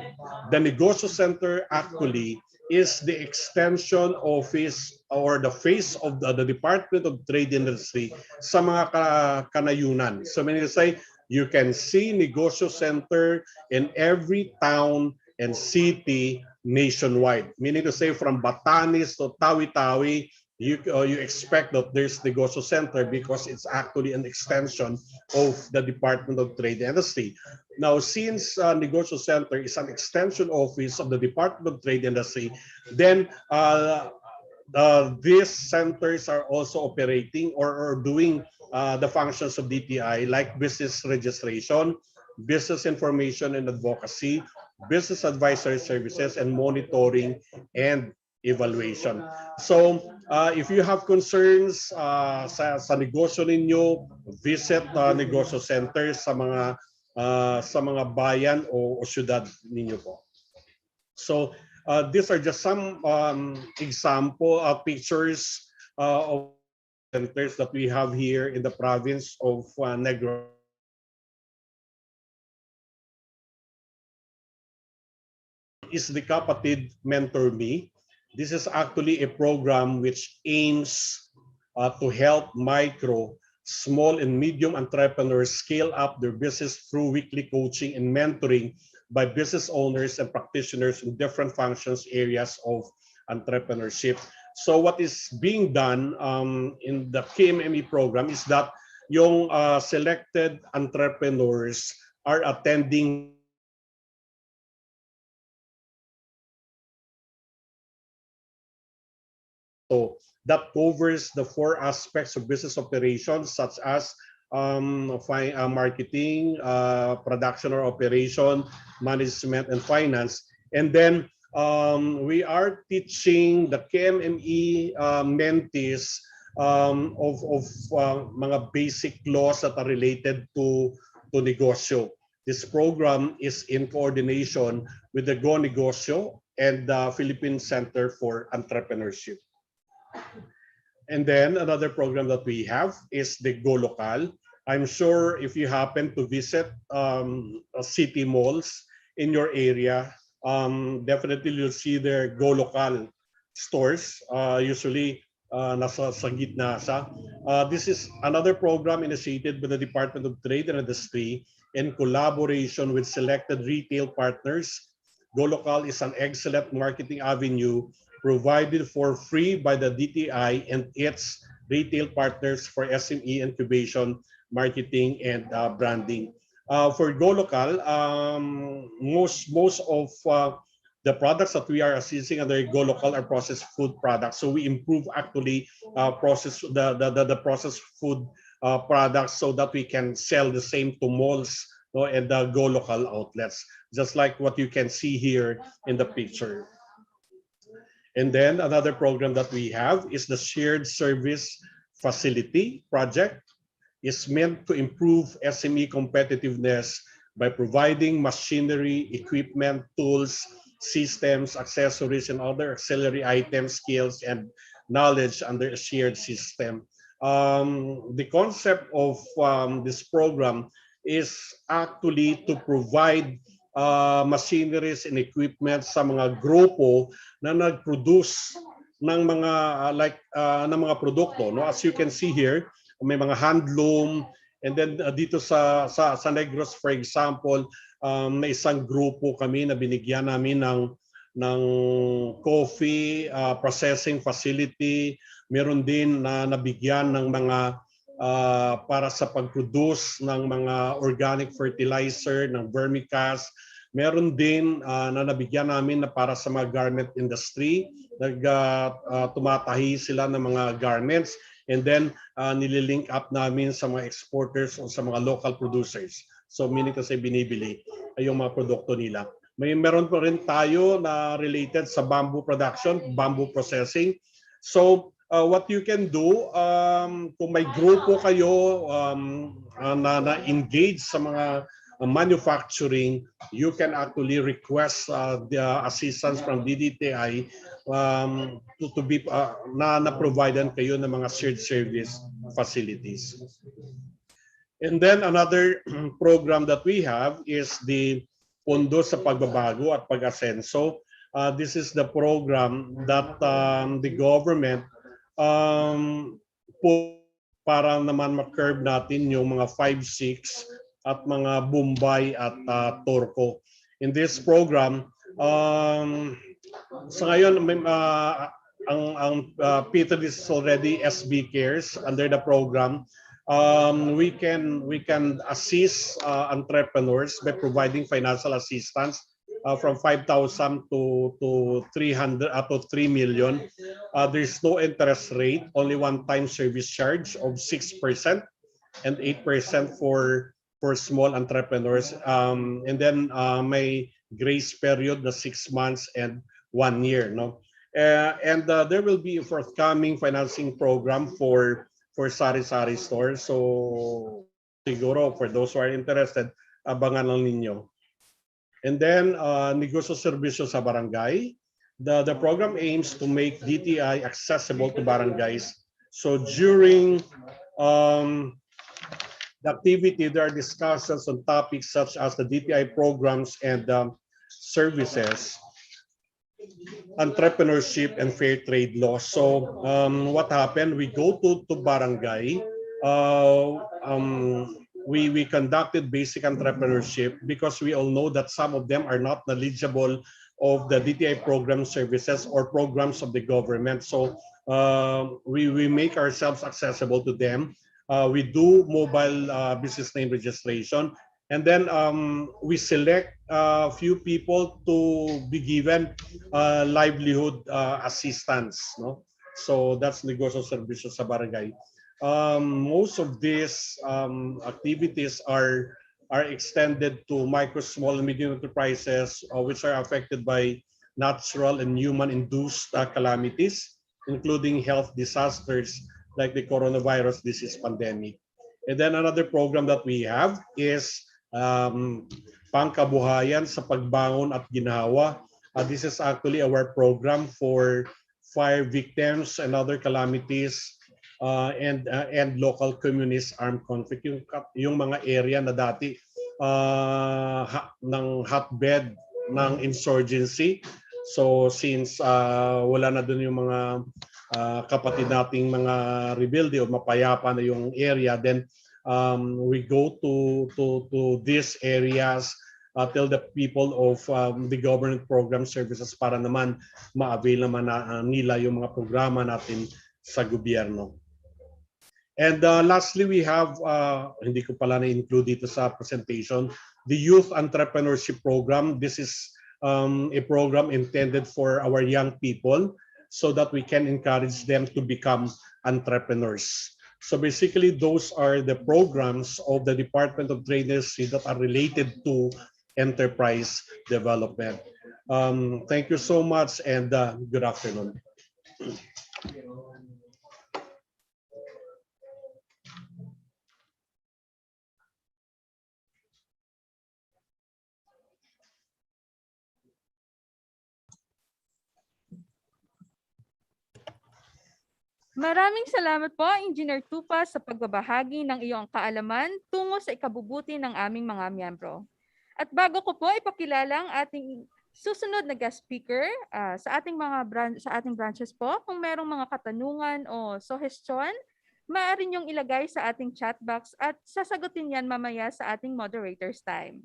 The Negosyo Center actually is the extension office or the face of the Department of Trade Industry sa mga kanayunan. So meaning to say, you can see Negosyo Center in every town and city nationwide. Meaning to say, from Batanes to Tawi-Tawi, you expect that there's Negosyo Center because it's actually an extension of the Department of Trade and Industry. Now, since Negosyo Center is an extension office of the Department of Trade and Industry, then these centers are also operating or doing the functions of DTI, like business registration, business information and advocacy, business advisory services, and monitoring and evaluation. So if you have concerns sa negosyo ninyo, visit negosyo centers sa mga bayan o syudad ninyo po. So these are just some example pictures of centers that we have here in the province of Negros. Is the Kapatid Mentor Me. This is actually a program which aims to help micro, small, and medium entrepreneurs scale up their business through weekly coaching and mentoring by business owners and practitioners in different functions areas of entrepreneurship. So what is being done in the Kme program is that yung selected entrepreneurs are attending that covers the 4 aspects of business operations such as marketing, production or operation, management, and finance. And then we are teaching the KMME mentees of mga basic laws that are related to negosyo. This program is in coordination with the Go Negosyo and the Philippine Center for Entrepreneurship. And then another program that we have is the Go Local. I'm sure if you happen to visit city malls in your area, definitely you'll see their Go Local stores. Usually nasa sa gitna sa. This is another program initiated by the Department of Trade and Industry in collaboration with selected retail partners. Go Local is an excellent marketing avenue provided for free by the DTI and its retail partners for SME incubation, marketing, and branding. For Go Local, most of the products that we are assisting under Go Local are processed food products. So we improve actually the processed food products so that we can sell the same to malls, and the Go Local outlets, just like what you can see here in the picture. And then another program that we have is the Shared Service Facility Project. It's meant to improve SME competitiveness by providing machinery, equipment, tools, systems, accessories, and other auxiliary items, skills, and knowledge under a shared system. The concept of this program is actually to provide machineries and equipment sa mga grupo na nag-produce ng mga ng mga produkto, no? As you can see here, may mga handloom, and then dito sa Negros, for example, may isang grupo kami na binigyan namin ng coffee processing facility. Meron din na nabigyan ng mga para sa pag-produce ng mga organic fertilizer, ng vermicast. Meron din na nabigyan namin na para sa mga garment industry. Tumatahi sila ng mga garments, and then nililink up namin sa mga exporters o sa mga local producers. So meaning kasi binibili ay yung mga produkto nila. Meron pa rin tayo na related sa bamboo production, bamboo processing. So what you can do, kung may grupo kayo na engage sa mga manufacturing, you can actually request the assistance from DDTI to be na-providean kayo ng mga shared service facilities. And then another program that we have is the Pondo sa Pagbabago at Pag-asenso. This is the program that the government para naman ma-curb natin yung mga 5-6 at mga Bombay at Torco. In this program, sa ngayon, ang Peter is already SB Cares under the program. We can assist entrepreneurs by providing financial assistance from 5,000 to 300 to 3 million. There's no interest rate, only one-time service charge of 6% and 8% for small entrepreneurs. And then may grace period na 6 months and 1 year. No? And there will be a forthcoming financing program for sari-sari stores. So siguro for those who are interested, abangan lang ninyo. And then negosyo serbisyo sa barangay. The program aims to make DTI accessible to barangays. So during the activity, there are discussions on topics such as the DTI programs and services, entrepreneurship, and fair trade laws. So what happened? We go to barangay. We conducted basic entrepreneurship because we all know that some of them are not knowledgeable of the DTI program services or programs of the government. So we make ourselves accessible to them. We do mobile business name registration, and then we select a few people to be given livelihood assistance. No? So that's negosyo services sa barangay. Most of these activities are extended to micro, small, and medium enterprises which are affected by natural and human-induced calamities, including health disasters like the coronavirus disease pandemic. And then another program that we have is pangkabuhayan sa pagbangon at ginhawa. This is actually our program for fire victims and other calamities and local communities armed conflict. Yung mga area na dati ng hotbed ng insurgency. So since wala na dun yung mga kapatid nating mga rebelde o mapayapa na yung area, then we go to these areas, tell the people of the government program services para naman ma-avail naman nila yung mga programa natin sa gobyerno. And lastly, we have, hindi ko pala na-include dito sa presentation, the Youth Entrepreneurship Program. This is a program intended for our young people so that we can encourage them to become entrepreneurs. So basically, those are the programs of the Department of Trade and Industry that are related to enterprise development. Thank you so much and good afternoon. Maraming salamat po, Engineer Tupa, sa pagbabahagi ng iyong kaalaman tungo sa ikabubuti ng aming mga miyembro. At bago ko po ipakilala ang ating susunod na guest speaker sa ating branches po, kung merong mga katanungan o suggestion, maaari niyong ilagay sa ating chat box at sasagutin yan mamaya sa ating moderator's time.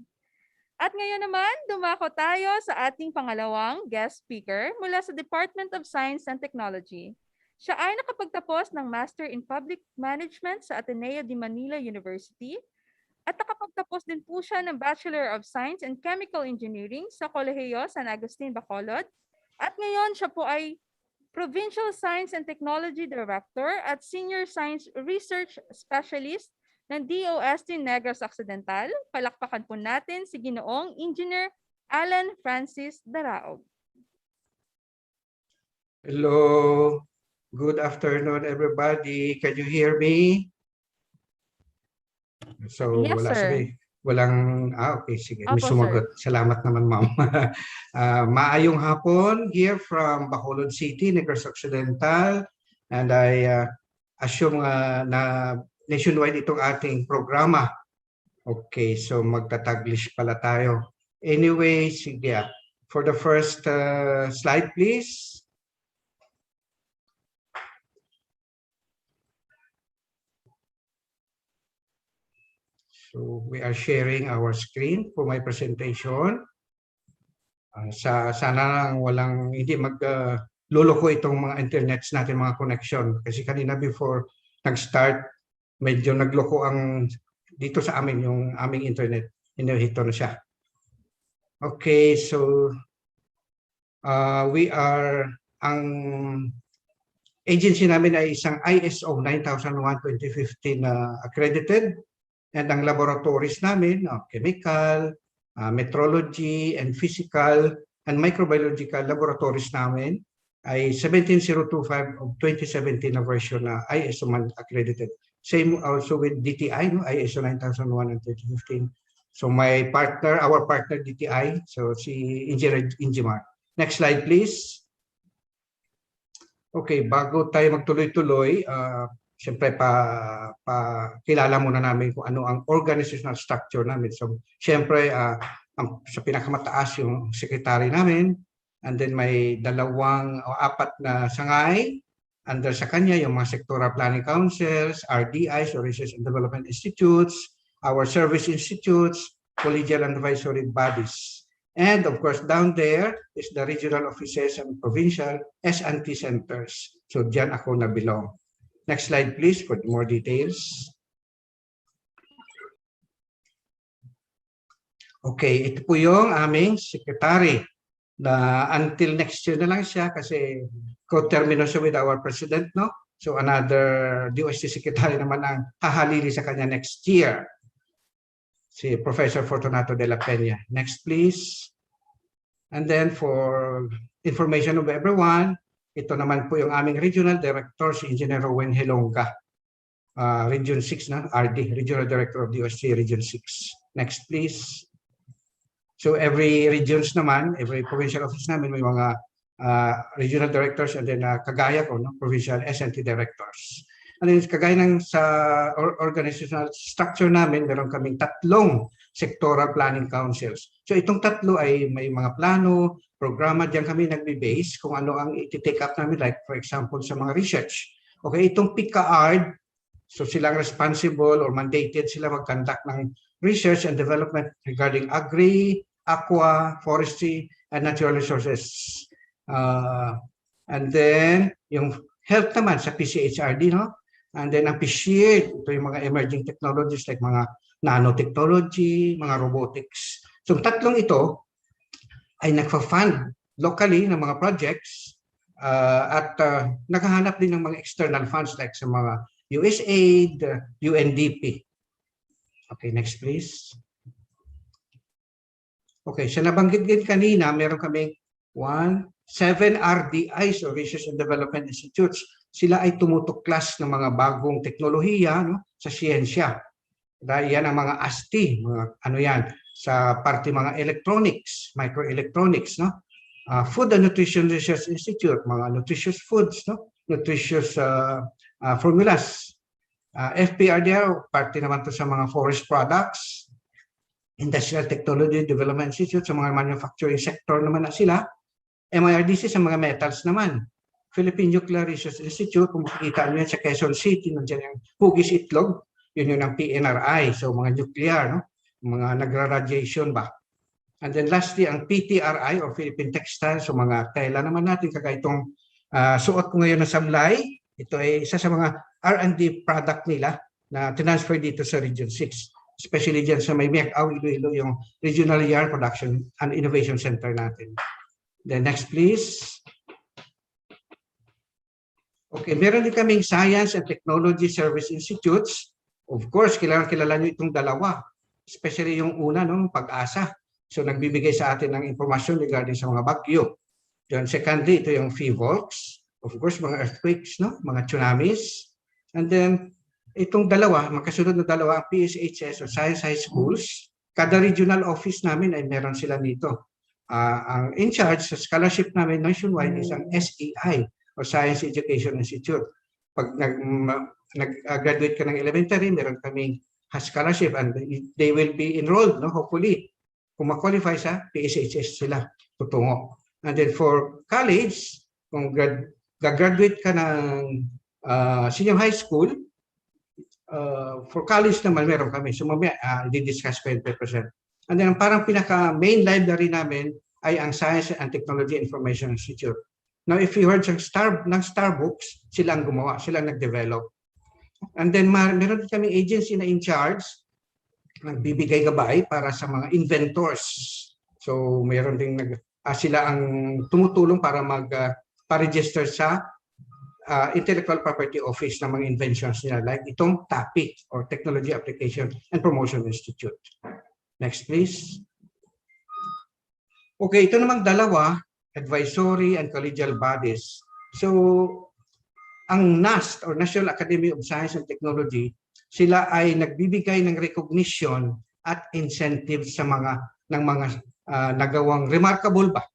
At ngayon naman, dumako tayo sa ating pangalawang guest speaker mula sa Department of Science and Technology. Siya ay nakapagtapos ng Master in Public Management sa Ateneo de Manila University at nakapagtapos din po siya ng Bachelor of Science in Chemical Engineering sa Kolehiyo San Agustin, Bacolod. At ngayon siya po ay Provincial Science and Technology Director at Senior Science Research Specialist ng DOST Negros Occidental. Palakpakan po natin si Ginoong Engineer Alan Francis Daraog. Hello. Good afternoon, everybody. Can you hear me? So, Yes, sir. Okay, sige. May Opo, sumagot. Salamat naman, ma'am. Maayong hapon here from Bacolod City, Negros Occidental. And I assume na nationwide itong ating programa. Okay, so magta-Taglish pala tayo. Anyway, sige. For the first slide, please. So we are sharing our screen for my presentation. Sana lang hindi magluloko itong mga internets natin, mga connection. Kasi kanina before nag-start, medyo nagloko dito sa amin yung aming internet. Hinahito na siya. Okay, so ang agency namin ay isang ISO 9001:2015 accredited. And ang laboratories namin, chemical, metrology, and physical, and microbiological laboratories namin ay 17025 of 2017 na version na ISO accredited. Same also with DTI, ISO 9001 and 2015. So our partner DTI, so si Engineer Ingimar. Next slide, please. Okay, bago tayo magtuloy-tuloy, siyempre kilala muna namin kung ano ang organizational structure namin. So siyempre sa pinakamataas yung secretary namin, and then may 2 o 4 na sangay under sa kanya, yung mga sectoral planning councils, RDIs or Research and Development Institutes, our service institutes, collegial and advisory bodies. And of course down there is the regional offices and provincial S&T centers. So diyan ako na belong. Next slide, please, for more details. Okay, ito po yung aming secretary. na until next year na lang siya kasi co-termino siya with our president, no? So another DOST secretary naman ang hahalili sa kanya next year. Si Professor Fortunato de la Peña. Next, please. And then for information of everyone, ito naman po yung aming regional director, si Engineer Rowen Helonga. Region 6 na, RD, Regional Director of DOST Region 6. Next, please. So every regions naman, every provincial office namin may mga regional directors and then kagaya ko, no, provincial SNT directors. And then kagaya ng sa organizational structure namin, meron kaming 3 sectoral planning councils. So itong 3 ay may mga plano, programa, diyan kami nagbe-base kung ano ang i-take up namin, like for example sa mga research. Okay, itong PICAARD, so silang responsible or mandated sila mag-conduct ng research and development regarding agri, aqua, forestry, and natural resources. And then, yung health naman sa PCHRD, no? And then, ang PSHIELD, ito yung mga emerging technologies like mga nanotechnology, mga robotics. So, 3 ito ay nagfa-fund locally ng mga projects at naghahanap din ng mga external funds like sa mga USAID, UNDP. Okay, next please. Okay, sa nabanggit din kanina, meron kaming 7 RDIs o Research and Development Institutes. Sila ay tumutuklas ng mga bagong teknolohiya, no, sa siyensya. Dahil yan ang mga Asst, mga ano yan, sa parte mga electronics, microelectronics, no? Food and Nutrition Research Institute, mga nutritious foods, no? Nutritious formulas. FPRDR, parte naman to sa mga forest products. Industrial Technology Development Institute, sa mga manufacturing sector naman na sila. MIRDC sa mga metals naman. Philippine Nuclear Research Institute, kung makikita nyo yan sa Quezon City, nandiyan yung hugis itlog, yun yung ng PNRI, so mga nuclear, no? Mga nagra-radiation ba. And then lastly, ang PTRI or Philippine Textiles, so mga tela naman natin, kagaya itong suot ko ngayon na sablay, ito ay isa sa mga R&D product nila na transfer dito sa Region 6. Especially dyan sa may Miak-Aw, Iloilo, yung Regional Yarn Production and Innovation Center natin. Then next please. Okay, meron din kaming Science and Technology Service Institutes. Of course, kilala nyo itong dalawa. Especially yung una, no, Pag-asa. So nagbibigay sa atin ng informasyon regarding sa mga bagyo. Then secondly, ito yung FIVOLCS. Of course, mga earthquakes, no, mga tsunamis. And then itong dalawa, magkasunod na dalawa, ang PSHS o Science High Schools, kada regional office namin ay meron sila dito. Ang in charge sa scholarship namin nationwide is ang SEI o Science Education Institute. Pag nag-graduate ka ng elementary, meron kaming scholarship and they will be enrolled, no, hopefully. Kung ma-qualify sa PSHS sila, tutungo. And then for college, kung graduate ka ng senior high school, for college naman meron kami. So mamaya, di-discuss ko yung 10%. And then parang pinaka-main library namin ay ang Science and Technology Information Institute. Now, if you heard ng Starbucks, sila ang gumawa, sila ang nag-develop. And then meron din kami agency na in charge, nagbibigay gabay para sa mga inventors. So meron din sila ang tumutulong para pa-register sa Intellectual Property Office ng mga inventions nila, like itong TAPI or Technology Application and Promotion Institute. Next, please. Okay, ito namang dalawa, advisory and collegial bodies. So, ang NAST or National Academy of Science and Technology, sila ay nagbibigay ng recognition at incentives sa mga nagawang remarkable ba,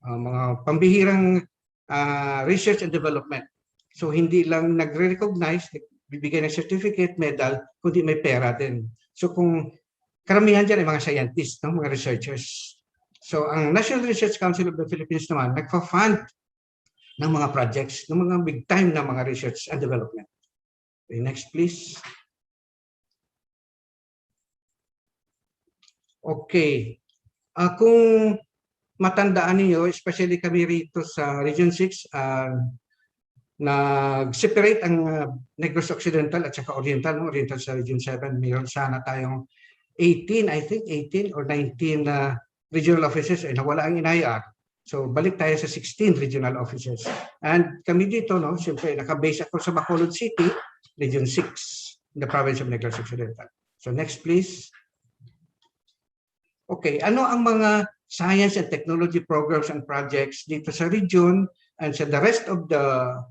mga pambihirang research and development. So hindi lang nagre-recognize, bibigay ng certificate, medal, kundi may pera din. So kung karamihan dyan ay mga scientists, no? Mga researchers. So ang National Research Council of the Philippines naman, nagpa-fund ng mga projects, ng mga big time na mga research and development. Okay, next please. Okay. Kung matandaan niyo, especially kami rito sa Region 6, nag-separate ang Negros Occidental at saka Oriental, no? Oriental sa Region 7. Mayroon sana tayong 18, I think 18 or 19 regional offices ay nawala ang NIR. So balik tayo sa 16 regional offices. And kami dito, no, siyempre naka-base ako sa Bacolod City, Region 6, in the province of Negros Occidental. So next please. Okay, ano ang mga science and technology programs and projects dito sa region and sa the rest of the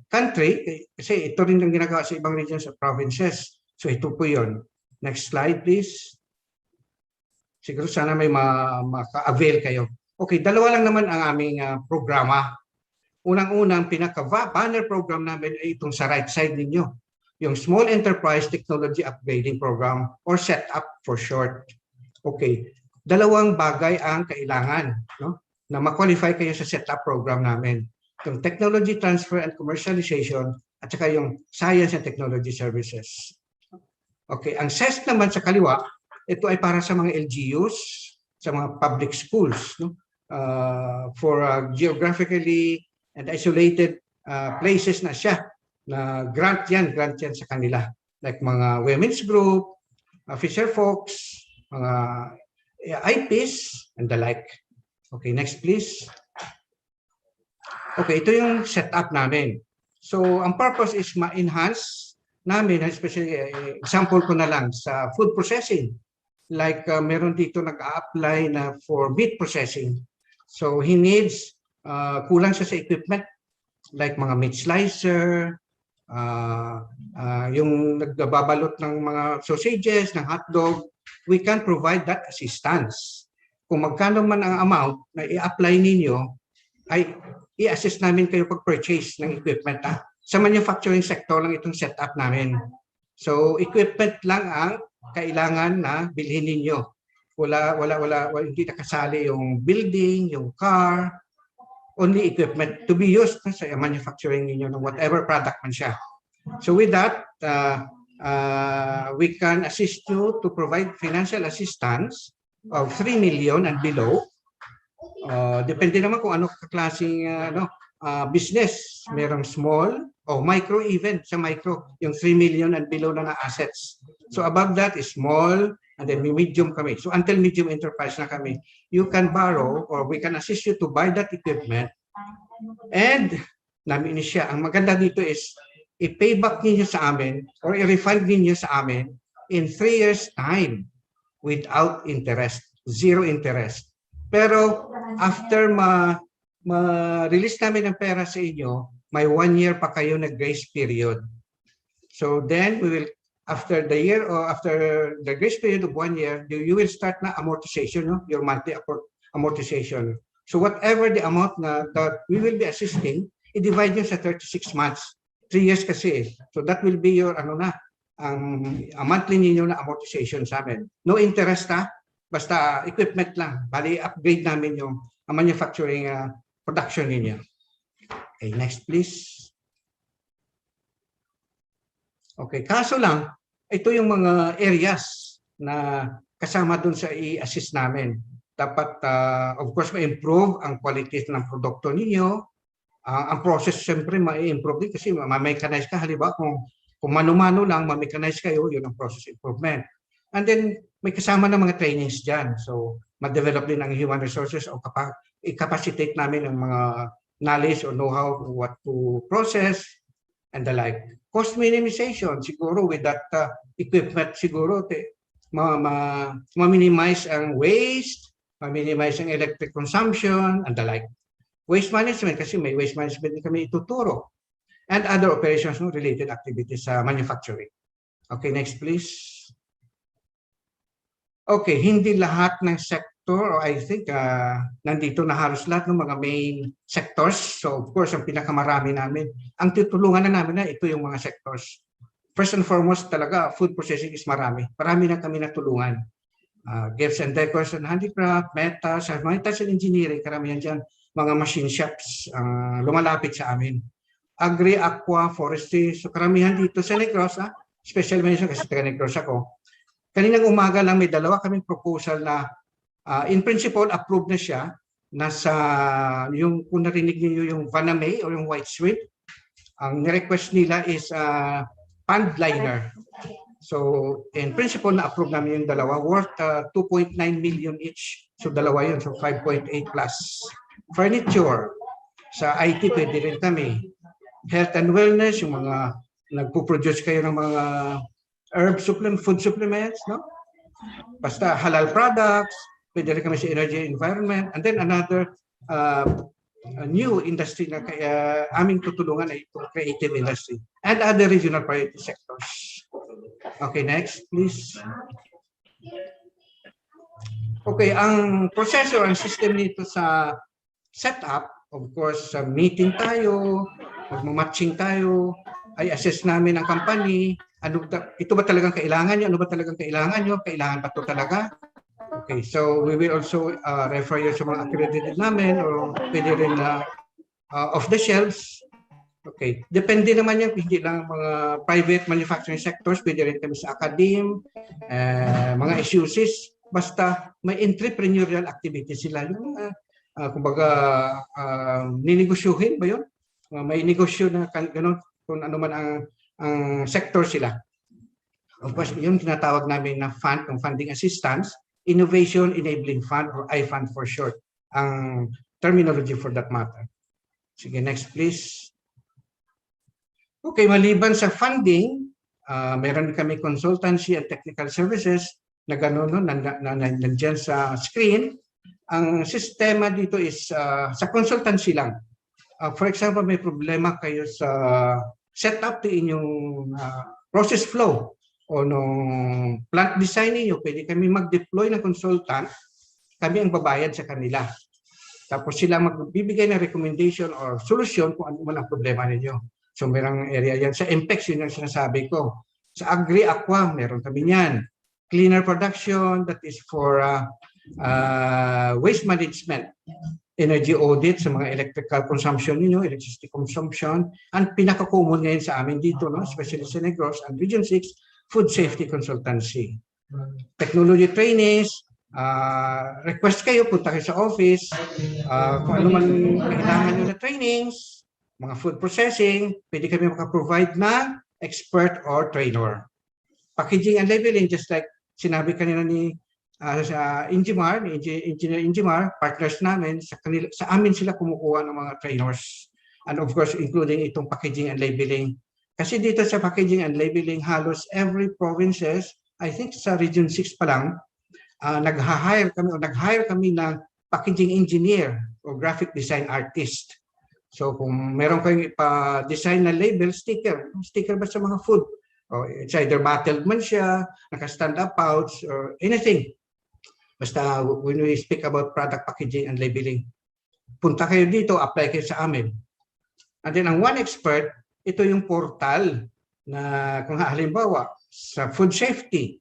country? Kasi ito rin ang ginagawa sa ibang regions at provinces. So ito po yun. Next slide please. Siguro sana may maka-avail kayo. Okay, dalawa lang naman ang aming programa. Unang-unang pinaka-banner program namin ay itong sa right side ninyo. Yung Small Enterprise Technology Upgrading Program or SETUP for short. Okay, dalawang bagay ang kailangan, no, na ma-qualify kayo sa SETUP program namin. Yung Technology Transfer and Commercialization at saka yung Science and Technology Services. Okay, ang CES naman sa kaliwa, ito ay para sa mga LGUs, sa mga public schools, no? For geographically and isolated places na siya, na grant yan sa kanila. Like mga women's group, fisher folks, mga IPs, and the like. Okay, next please. Okay, ito yung setup namin. So, ang purpose is ma-enhance namin, especially example ko na lang sa food processing. Like meron dito nag-a-apply na for meat processing. So he needs, kulang siya sa equipment like mga meat slicer, yung nagbabalot ng mga sausages, ng hotdog, we can provide that assistance. Kung magkano man ang amount na i-apply ninyo, ay i-assist namin kayo pag-purchase ng equipment. Sa manufacturing sector lang itong setup namin. So equipment lang ang kailangan na bilhin ninyo. Wala, hindi nakasali yung building, yung car, only equipment to be used sa manufacturing ninyo ng whatever product man siya. So with that, we can assist you to provide financial assistance of 3 million and below. Depende naman kung ano kaklaseng business. Merong small o micro even sa micro, yung 3 million and below na assets. So above that is small, and then medium kami. So until medium enterprise na kami, you can borrow or we can assist you to buy that equipment. And namin siya, ang maganda dito is i-pay back ninyo sa amin or i-refund ninyo sa amin in 3 years time without interest, zero interest. Pero after ma-release namin ng pera sa inyo, may 1 year pa kayo na grace period. So then we will, after the year or after the grace period of 1 year, you will start na amortization, no? Your monthly amortization. So whatever the amount that we will be assisting, i-divide nyo sa 36 months. 3 years kasi. So that will be your ang monthly ninyo na amortization sa amin. No interest basta equipment lang. Bali, upgrade namin yung manufacturing production ninyo. Okay, next please. Okay, kaso lang, ito yung mga areas na kasama dun sa i-assist namin. Dapat, of course, ma-improve ang quality ng produkto ninyo. Ang process, siyempre, ma-improve din kasi ma-mechanize ka. Halimbawa, kung mano-mano lang, ma-mechanize kayo, yun ang process improvement. And then, may kasama ng mga trainings dyan. So, ma-develop din ang human resources o i-capacitate namin ang mga knowledge or know-how what to process and the like. Cost minimization, siguro with that equipment, siguro ma-minimize ang waste, ma-minimize ang electric consumption and the like. Waste management, kasi may waste management din kami ituturo. And other operations, no, related activities sa manufacturing. Okay, next please. Okay, hindi lahat ng sector, or I think nandito na halos lahat ng mga main sectors. So of course, ang pinakamarami namin, ang tutulungan na namin na ito yung mga sectors. First and foremost talaga, food processing is marami. Marami na kami natulungan. Gifts and decors and handicraft, metas, and engineering, karamihan dyan, mga machine shops, lumalapit sa amin. Agri, aqua, forestry, so karamihan dito sa Negros, special mention kasi taga Negros ako. Kaninang umaga lang may dalawa kaming proposal na in principle approved na siya. Nasa yung kung narinig niyo yung Vaname o yung white shrimp, ang request nila is pond liner. So in principle na approve namin yung dalawa worth 2.9 million each. So dalawa yun, so 5.8 plus. furniture. Sa IT, pwede rin kami. Health and wellness, yung mga nagpo-produce kayo ng mga food supplements, no? Basta halal products, pwede rin kami sa energy environment. And then another a new industry na aming tutulungan ay itong creative industry and other regional priority sectors. Okay, next, please. Okay, ang proseso, ang system nito sa setup, of course, sa meeting tayo, magmamatching tayo, ay assess namin ang company, ito ba talagang kailangan nyo? Ano ba talagang kailangan nyo? Kailangan ba ito talaga? Okay, so we will also refer you sa mga accredited namin or pwede rin off the shelves. Okay, depende naman yan, hindi lang mga private manufacturing sectors, pwede rin kami sa academe, mga SUCs, basta may entrepreneurial activity sila. Yung, kumbaga, ninegosyohin ba yun? May negosyo na gano'n, kung ano man ang sector sila. Of course, yung tinatawag namin na fund, ng funding assistance, Innovation Enabling Fund or I-Fund for short, ang terminology for that matter. Sige, next please. Okay, maliban sa funding, meron kami consultancy and technical services na gano'n, no, nandiyan sa screen. Ang sistema dito is sa consultancy lang. For example, may problema kayo sa setup to inyong process flow o nung plant design niyo, pwede kami mag-deploy ng consultant, kami ang babayad sa kanila. Tapos sila magbibigay ng recommendation or solusyon kung ano man ang problema ninyo. So merong area yan. Sa MPEX, yun ang sinasabi ko. Sa Agri-Aqua, meron kami yan. Cleaner production, that is for waste management. Energy audit sa mga electrical consumption ninyo, electricity consumption. Ang pinaka-common ngayon sa amin dito, no, especially sa Negros and Region 6, food safety consultancy. Technology trainees, request kayo, punta kayo sa office, kung ano man kailangan nyo na trainings, mga food processing, pwede kami makaprovide na expert or trainer. Packaging and labeling, just like sinabi kanina ni Engineer Ingimar, partners namin, sa amin sila kumukuha ng mga trainers. And of course, including itong packaging and labeling. Kasi dito sa packaging and labeling, halos every provinces, I think sa Region 6 pa lang, nag-hire kami ng packaging engineer o graphic design artist. So kung meron kayong ipa-design na label, sticker ba sa mga food? O it's either bottled man siya, naka-stand up pouch, or anything. Basta when we speak about product packaging and labeling, punta kayo dito, apply kayo sa amin. And then ang One Expert, ito yung portal na kung halimbawa sa food safety,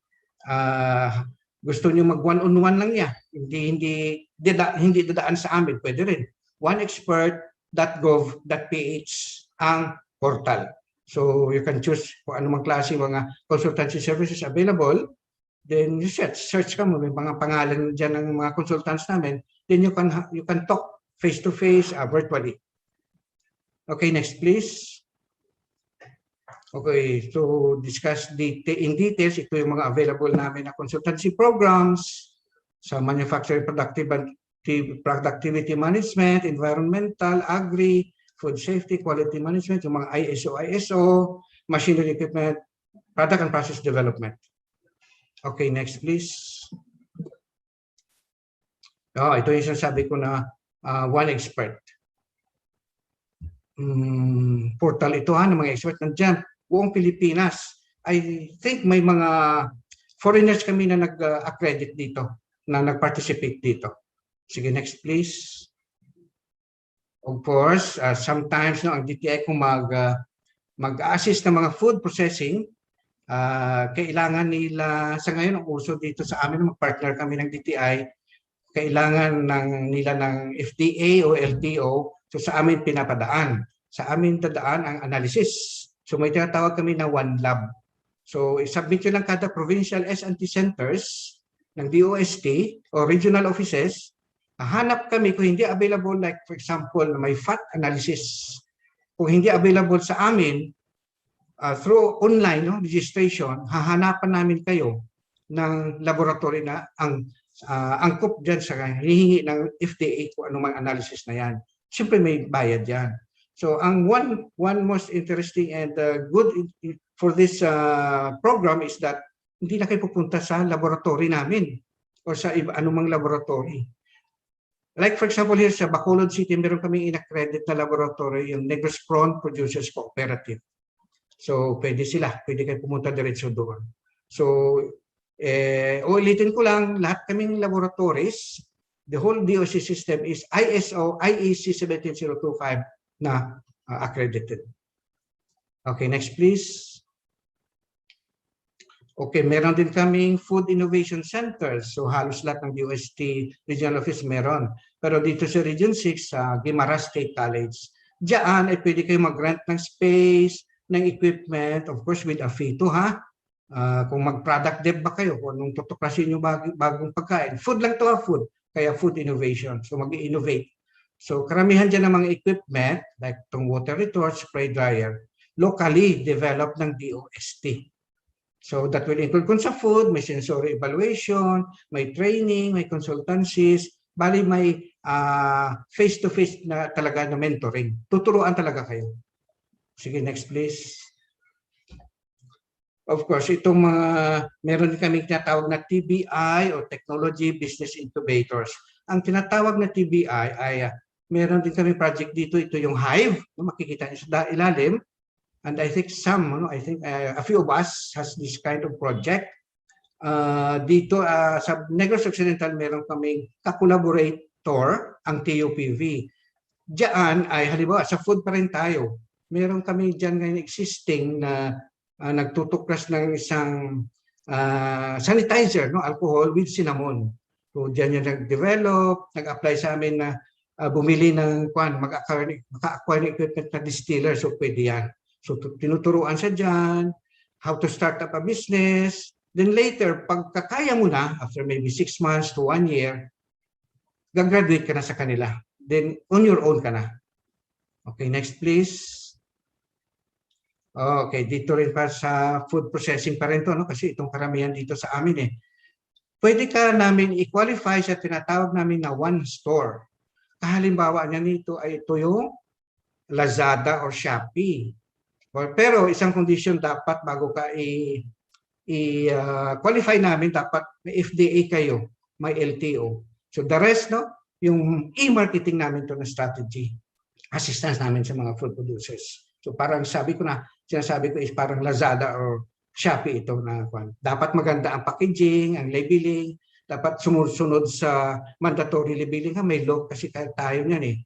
gusto niyo mag one-on-one lang niya, hindi dadaan sa amin, pwede rin. oneexpert.gov.ph ang portal. So you can choose kung anumang klase mga consultancy services available. Then you search ka mo, may mga pangalan dyan ng mga consultants namin. Then you can talk face-to-face, virtually. Okay, next please. Okay, to discuss in details, ito yung mga available namin na consultancy programs sa manufacturing productivity management, environmental, agri, food safety, quality management, yung mga ISO, machinery equipment, product and process development. Okay, next please. Ito yung sinasabi ko na One Expert. Portal ito ng mga expert nandiyan. Buong Pilipinas. I think may mga foreigners kami na nag-accredit dito, na nag-participate dito. Sige, next please. Of course, sometimes ang DTI kung mag-assist ng mga food processing, kailangan nila, sa ngayon ang uso dito sa amin, mag-partner kami ng DTI, kailangan nila ng FDA o LTO, so sa amin pinapadaan. Sa amin dadaan ang analysis. So may tinatawag kami na One Lab. So isubmit yun ng kada provincial S&T centers ng DOST o regional offices. Hanap kami kung hindi available, like for example, may fat analysis. Kung hindi available sa amin, through online registration, hahanapan namin kayo ng laboratory na ang angkop dyan sa hinihingi ng FDA kung anumang analysis na yan. Siyempre may bayad yan. So ang one most interesting and good for this program is that hindi na kayo pupunta sa laboratory namin o sa anumang laboratory. Like for example here sa Bacolod City, meron kaming in-accredit na laboratory, yung Negros Prawn Producers Cooperative. So pwede kayo pumunta diretso doon. So ulitin ko lang, lahat kaming laboratories, the whole DOC system is ISO IEC 17025 na accredited. Okay, next please. Okay, meron din kaming Food Innovation Centers. So halos lahat ng DOST Regional Office meron. Pero dito sa Region 6, sa Guimaras State College, diyan ay pwede kayo mag-rent ng space, ng equipment, of course with a fee to ha. Kung mag-product dev ba kayo, kung anong tutuklasin nyo bagong pagkain. Food lang to ha, food. Kaya food innovation. So mag-innovate. So karamihan dyan ng mga equipment, like itong water retort, spray dryer, locally developed ng DOST. So that will include kung sa food, may sensory evaluation, may training, may consultancies, bali may face-to-face na talaga na mentoring. Tuturuan talaga kayo. Sige, next please. Of course, itong mga, meron kaming tinatawag na TBI o Technology Business Incubators. Ang tinatawag na TBI ay meron din kami project dito, ito yung Hive, makikita niyo sa ilalim. And I think a few of us has this kind of project. Dito sa Negros Occidental, meron kaming ka-collaborator, ang TUPV. Diyan ay halimbawa sa food pa rin tayo. Meron kami diyan ngayon existing na nagtutuklas ng isang sanitizer, no, alcohol with cinnamon. So diyan yung nag-develop, nag-apply sa amin na bumili ng maka-acquire ng equipment na distiller, so pwede yan. So tinuturuan siya dyan, how to start up a business. Then later, pagkakaya mo na, after maybe 6 months to 1 year, gagraduate ka na sa kanila. Then on your own ka na. Okay, next please. Okay, dito rin pa sa food processing pa rin to, no? Kasi itong karamihan dito sa amin eh. Pwede ka namin i-qualify sa tinatawag namin na one store. Kahalimbawa niya nito ay ito yung Lazada or Shopee. Pero isang condition dapat bago ka i-qualify namin, dapat may FDA kayo, may LTO. So the rest, no, yung e-marketing namin to na strategy, assistance namin sa mga food producers. So parang sinasabi ko is parang Lazada or Shopee ito na dapat maganda ang packaging, ang labeling, dapat sumusunod sa mandatory labeling. May law kasi tayo niyan eh.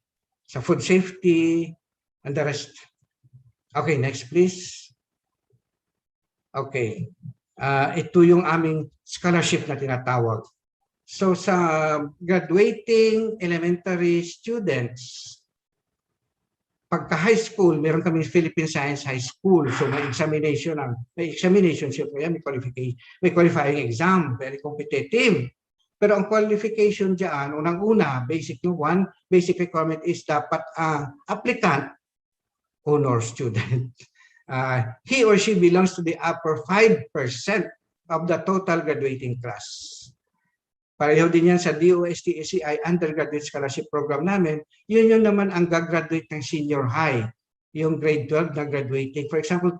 Sa food safety and the rest. Okay, next please. Okay. Ito yung aming scholarship na tinatawag. So sa graduating elementary students, pagka high school, meron kami Philippine Science High School. So may examination siyempre yan, may qualifying exam, very competitive. Pero ang qualification diyan, unang-una, basic requirement is dapat ang applicant honor student. He or she belongs to the upper 5% of the total graduating class. Pareho din yan sa DOST-SCI undergraduate scholarship program namin. Yun naman ang gagraduate ng senior high, yung grade 12 na graduating. For example,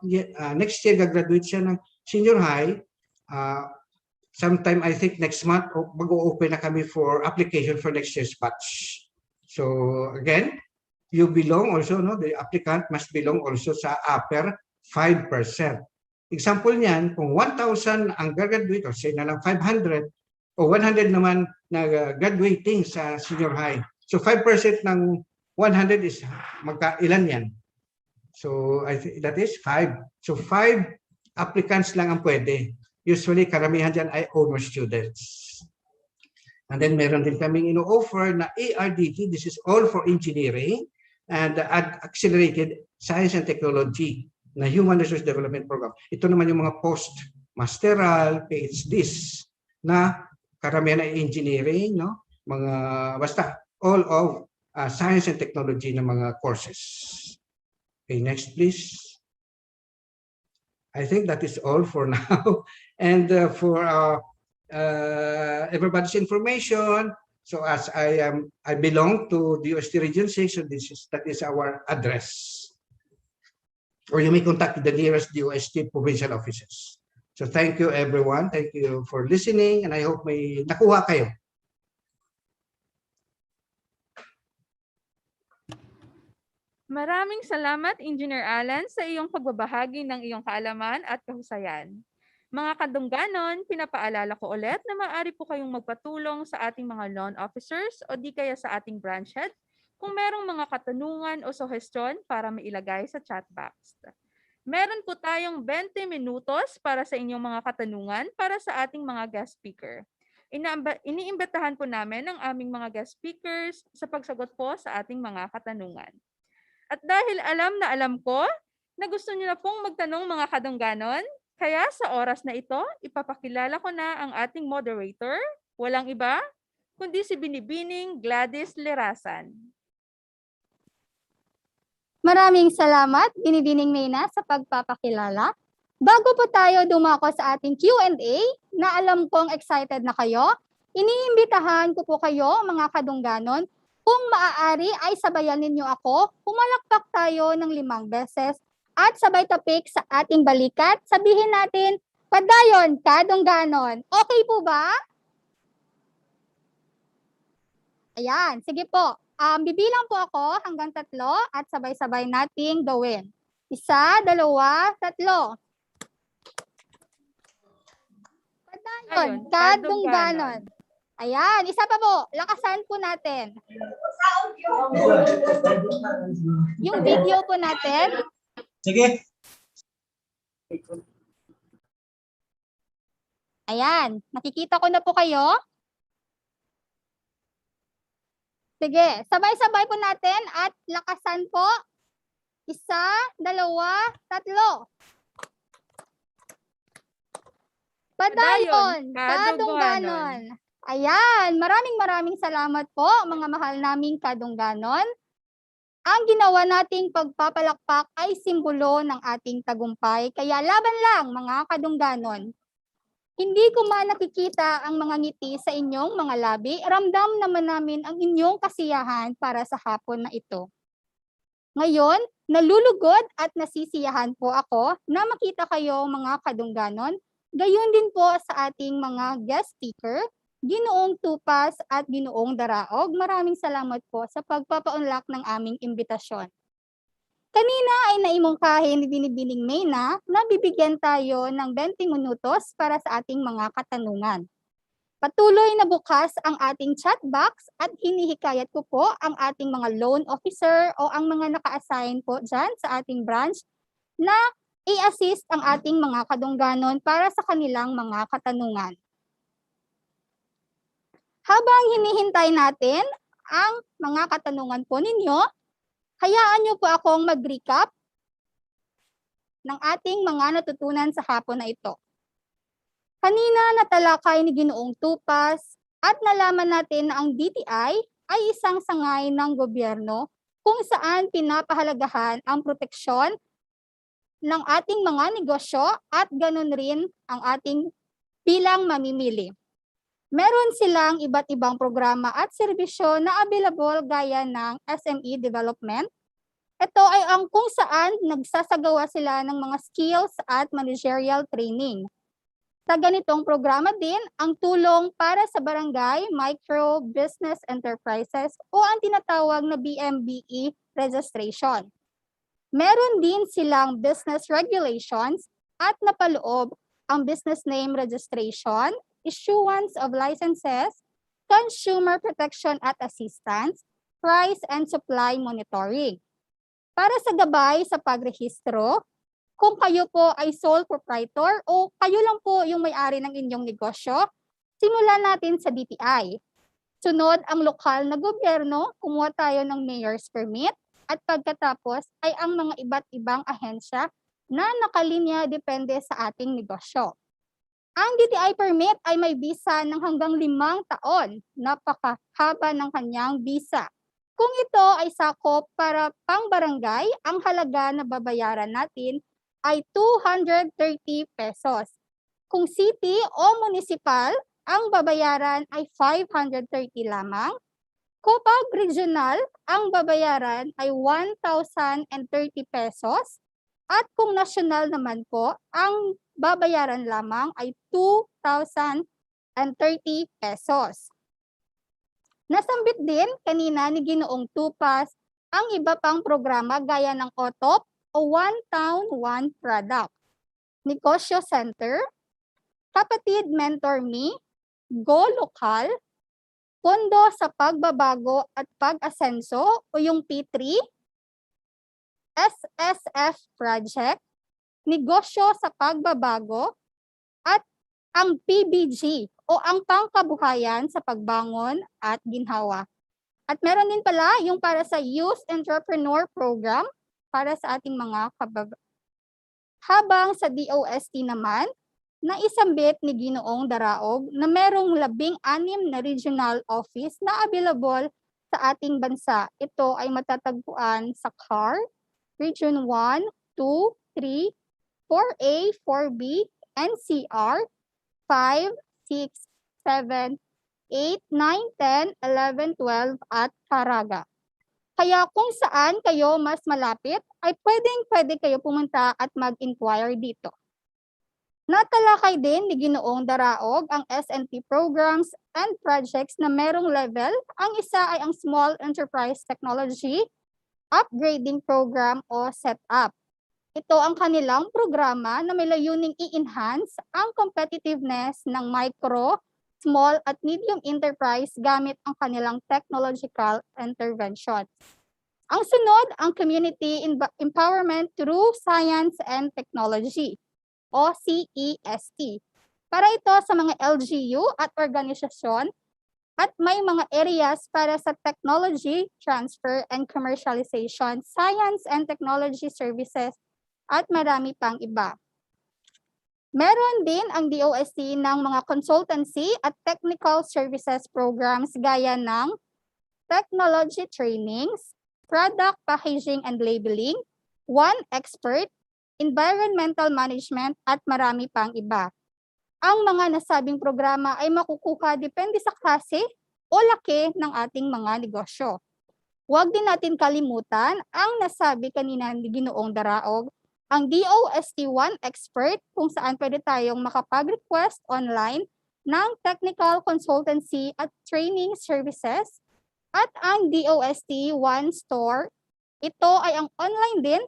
next year gagraduate siya ng senior high. Sometime I think next month mag-o-open na kami for application for next year's batch. So again, you belong also, no? The applicant must belong also sa upper 5%. Example niyan, kung 1,000 ang graduate, or say na lang 500, o 100 naman na graduating sa senior high. So 5% ng 100 is magkailan yan? So I think that is 5. So 5 applicants lang ang pwede. Usually karamihan dyan ay honor students. And then meron din kaming ino-offer na ARDT, this is all for engineering, and accelerated science and technology na human resource development program. Ito naman yung mga post-masteral, PhDs na karamihan ay engineering, no? Mga basta all of science and technology na mga courses. Okay, next please. I think that is all for now. And for everybody's information. So as I belong to the UST Region 6, so that is our address. Or you may contact the nearest DOST provincial offices. So thank you everyone. Thank you for listening and I hope may nakuha kayo. Maraming salamat, Engineer Alan, sa iyong pagbabahagi ng iyong kaalaman at kahusayan. Mga kadungganon, pinapaalala ko ulit na maaari po kayong magpatulong sa ating mga loan officers o di kaya sa ating branch head kung merong mga katanungan o suggestion para mailagay sa chat box. Meron po tayong 20 minutos para sa inyong mga katanungan para sa ating mga guest speaker. Iniimbitahan po namin ang aming mga guest speakers sa pagsagot po sa ating mga katanungan. At dahil alam na alam ko na gusto niyo na pong magtanong mga kadungganon, kaya sa oras na ito, ipapakilala ko na ang ating moderator, walang iba, kundi si Binibining Gladys Lirazan. Maraming salamat, Binibining Maena, sa pagpapakilala. Bago po tayo dumako sa ating Q&A, na alam kong excited na kayo, iniimbitahan ko po kayo, mga kadungganon, kung maaari ay sabayan ninyo ako, pumalakpak tayo ng 5 beses at sabay tapik sa ating balikat. Sabihin natin, padayon, kadungganon. Okay po ba? Ayan, sige po. Bibilang po ako hanggang 3 at sabay-sabay nating gawin. 1, 2, 3. Padayon, kadungganon. Ayan, isa pa po. Lakasan po natin. Yung video po natin. Sige. Ayan, nakikita ko na po kayo. Sige, sabay-sabay po natin at lakasan po. 1, 2, 3. Padayon, kadungganon. Ayan, maraming salamat po mga mahal naming kadungganon. Ang ginawa nating pagpapalakpak ay simbolo ng ating tagumpay. Kaya laban lang mga kadungganon. Hindi ko man nakikita ang mga ngiti sa inyong mga labi, ramdam naman namin ang inyong kasiyahan para sa hapon na ito. Ngayon, nalulugod at nasisiyahan po ako na makita kayo mga kadungganon. Gayon din po sa ating mga guest speaker, Ginoong Tupas at Ginoong Daraog. Maraming salamat po sa pagpapaunlak ng aming imbitasyon. Kanina ay naimungkahi ni Binibining Maena na bibigyan tayo ng 20 minutos para sa ating mga katanungan. Patuloy na bukas ang ating chat box at hinihikayat ko po ang ating mga loan officer o ang mga naka-assign po dyan sa ating branch na i-assist ang ating mga kadungganon para sa kanilang mga katanungan. Habang hinihintay natin ang mga katanungan po ninyo, hayaan niyo po akong mag-recap ng ating mga natutunan sa hapon na ito. Kanina natalakay ni Ginoong Tupas at nalaman natin na ang DTI ay isang sangay ng gobyerno kung saan pinapahalagahan ang proteksyon ng ating mga negosyo at ganun rin ang ating bilang mamimili. Meron silang iba't ibang programa at serbisyo na available gaya ng SME development. Ito ay ang kung saan nagsasagawa sila ng mga skills at managerial training. Sa ganitong programa din ang tulong para sa barangay, micro, business enterprises o ang tinatawag na BMBE registration. Meron din silang business regulations at napaloob ang business name registration, issuance of licenses, consumer protection at assistance, price and supply monitoring. Para sa gabay sa pagrehistro, kung kayo po ay sole proprietor o kayo lang po yung may-ari ng inyong negosyo, simulan natin sa DTI. Sunod ang lokal na gobyerno, kumuha tayo ng mayor's permit at pagkatapos ay ang mga iba't ibang ahensya na nakalinya depende sa ating negosyo. Ang DTI permit ay may visa ng hanggang 5 taon. Napakahaba ng kanyang visa. Kung ito ay sakop para pang barangay, ang halaga na babayaran natin ay 230 pesos. Kung city o municipal, ang babayaran ay 530 lamang. Kapag regional, ang babayaran ay 1,030 pesos. At kung national naman po, ang babayaran lamang ay 2,030 pesos. Nasambit din kanina ni Ginoong Tupas ang iba pang programa gaya ng OTOP o One Town, One Product, Negosyo Center, Kapatid Mentor Me, Go Local, Pondo sa Pagbabago at Pag-asenso o yung P3, SSF Project, Negosyo sa Pagbabago, at ang PBG o ang Pangkabuhayan sa Pagbangon at Ginhawa. At meron din pala yung para sa Youth Entrepreneur Program para sa ating mga kabab. Habang sa DOST naman, naisambit ni Ginoong Daraog na merong 16 na regional office na available sa ating bansa. Ito ay matatagpuan sa CAR, Region 1, 2, 3, 4A, 4B, NCR, 5, 6, 7, 8, 9, 10, 11, 12, at Caraga. Kaya kung saan kayo mas malapit, ay pwede kayo pumunta at mag-inquire dito. Natalakay din ni Ginoong Daraog ang S&T programs and projects na merong level. Ang isa ay ang Small Enterprise Technology Upgrading Program o SETUP. Ito ang kanilang programa na may layuning i-enhance ang competitiveness ng micro, small at medium enterprise gamit ang kanilang technological intervention. Ang sunod, ang Community Empowerment Through Science and Technology o CEST. Para ito sa mga LGU at organisasyon at may mga areas para sa technology, transfer and commercialization, science and technology services, at marami pang iba. Meron din ang DOST ng mga consultancy at technical services programs gaya ng technology trainings, product packaging and labeling, One Expert, environmental management, at marami pang iba. Ang mga nasabing programa ay makukuha depende sa klase o laki ng ating mga negosyo. Huwag din natin kalimutan ang nasabi kanina ni Ginoong Daraog, ang DOST One Expert kung saan pwede tayong makapag-request online ng technical consultancy at training services, at ang DOST One Store. Ito ay ang online din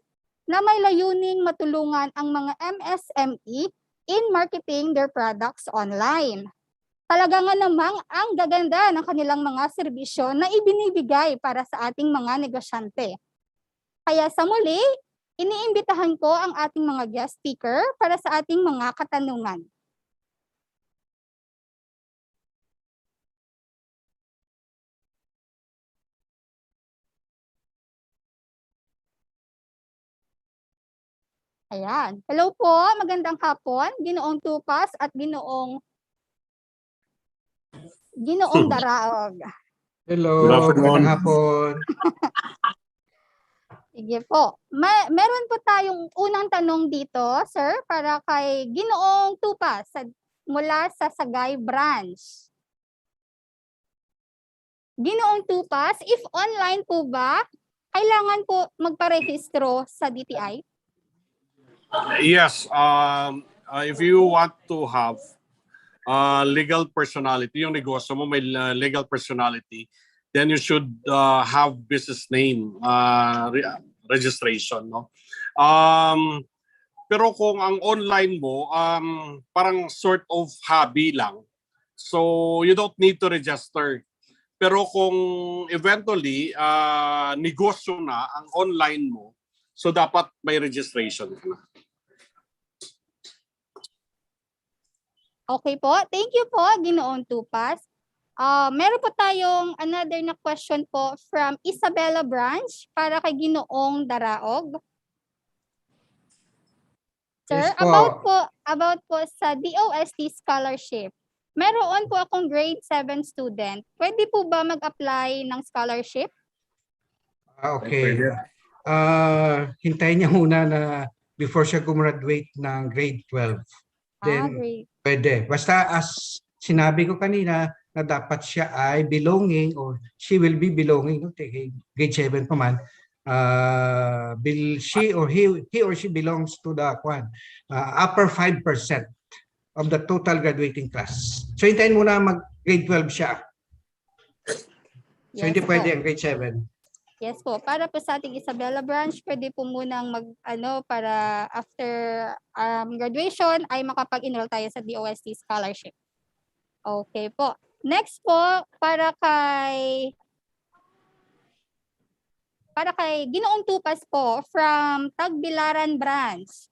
na may layuning matulungan ang mga MSME in marketing their products online. Talaga nga namang ang gaganda ng kanilang mga serbisyo na ibinibigay para sa ating mga negosyante. Kaya sa muli, iniimbitahan ko ang ating mga guest speaker para sa ating mga katanungan. Ayan. Hello po, magandang hapon, Ginoong Tupas at Ginoong Daraog. Hello, magandang hapon. Sige po. Meron po tayong unang tanong dito, sir, para kay Ginoong Tupas mula sa Sagay Branch. Ginoong Tupas, if online po ba, kailangan po magparehistro sa DTI? Yes, if you want to have legal personality, yung negosyo mo may legal personality, then you should have business name registration, no? Pero kung ang online mo parang sort of hobby lang, so you don't need to register. Pero kung eventually negosyo na ang online mo, so dapat may registration ka na. Okay po. Thank you po, Ginoong Tupas. Meron po tayong another na question po from Isabela Branch para kay Ginoong Daraog. Sir, Yes po. about po sa DOST scholarship. Meron po akong grade 7 student. Pwede po ba mag-apply ng scholarship? Okay. Hintayin niya muna na before siya gumraduate ng grade 12. Then, Great. pwede. Basta as sinabi ko kanina na dapat siya ay belonging or she will be belonging, no? Grade 7 pa man. He or she belongs to the upper 5% of the total graduating class. So hintayin muna mag grade 12 siya. So Yes hindi pwede po. ang grade 7. Yes po. Para po sa ating Isabela branch, pwede po munang para after graduation ay makapag-enroll tayo sa DOST scholarship. Okay po. Next po, para kay Ginoong Tupas po from Tagbilaran branch.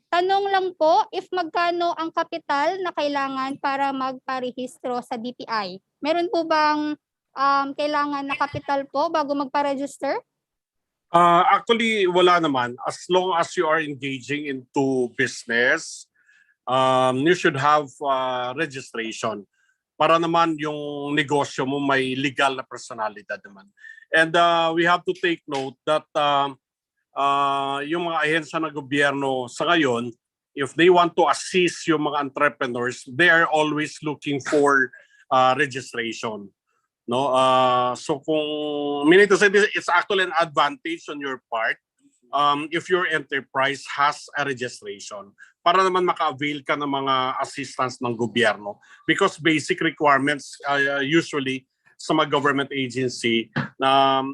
Tanong lang po if magkano ang kapital na kailangan para magparehistro sa DTI. Meron po bang kailangan na kapital po bago magpa-register? Actually, wala naman. As long as you are engaging into business, you should have registration para naman yung negosyo mo may legal na personalidad naman. And we have to take note that yung mga ahensya ng gobyerno sa ngayon, if they want to assist yung mga entrepreneurs, they are always looking for registration. No, so kung meaning to say this, it's actually an advantage on your part if your enterprise has a registration para naman maka-avail ka ng mga assistance ng gobyerno, because basic requirements usually sa mga government agency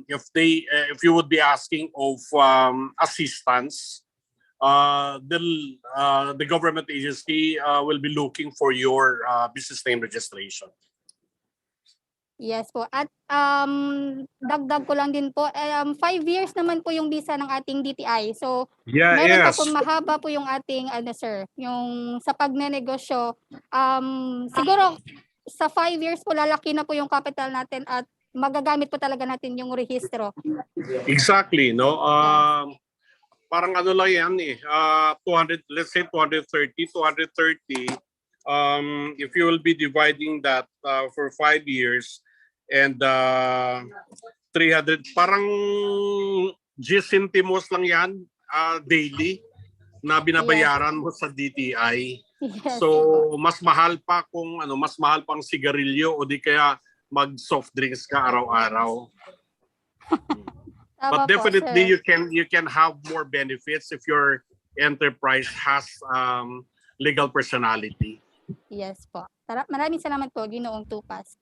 if you would be asking of assistance, the government agency will be looking for your business name registration. Yes po. At dagdag ko lang din po, 5 years naman po yung visa ng ating DTI. So, meron pa po mahaba po yung ating yung sa pagnenegosyo. Siguro sa 5 years po lalaki na po yung capital natin at magagamit po talaga natin yung rehistro. Exactly, no? Parang ano lang yan 200, let's say 230. If you will be dividing that for 5 years and 300, parang 10 centimos lang yan daily na binabayaran mo sa DTI. Yes. So mas mahal pa ang sigarilyo o di kaya mag soft drinks ka araw-araw. But definitely you can have more benefits if your enterprise has legal personality. Yes po. Maraming salamat po, Ginoong Tupas.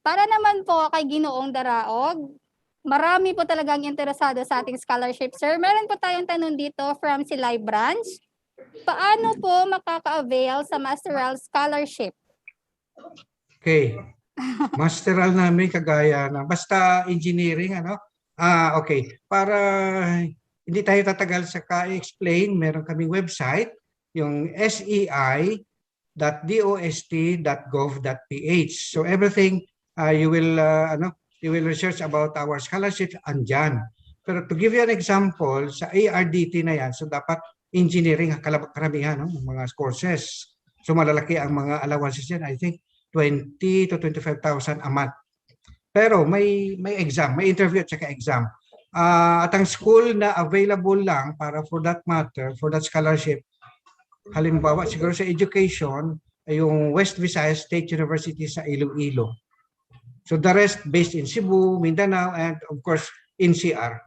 Para naman po kay Ginoong Daraog, marami po talagang interesado sa ating scholarship, sir. Meron po tayong tanong dito from Silay Branch. Paano po makaka-avail sa Masteral Scholarship? Okay. Masteral namin kagaya ng basta engineering, okay. Para hindi tayo tatagal sa ka-explain, meron kaming website, yung sei.dost.gov.ph. So everything you will research about our scholarship andyan. Pero to give you an example, sa ARDT na yan, so dapat engineering ang karamihan ng mga courses. So malalaki ang mga allowances yan, I think 20 to 25,000 a month. Pero may exam, may interview at saka exam. At ang school na available lang para for that matter, for that scholarship, halimbawa siguro sa education, yung West Visayas State University sa Iloilo. So the rest based in Cebu, Mindanao, and of course NCR.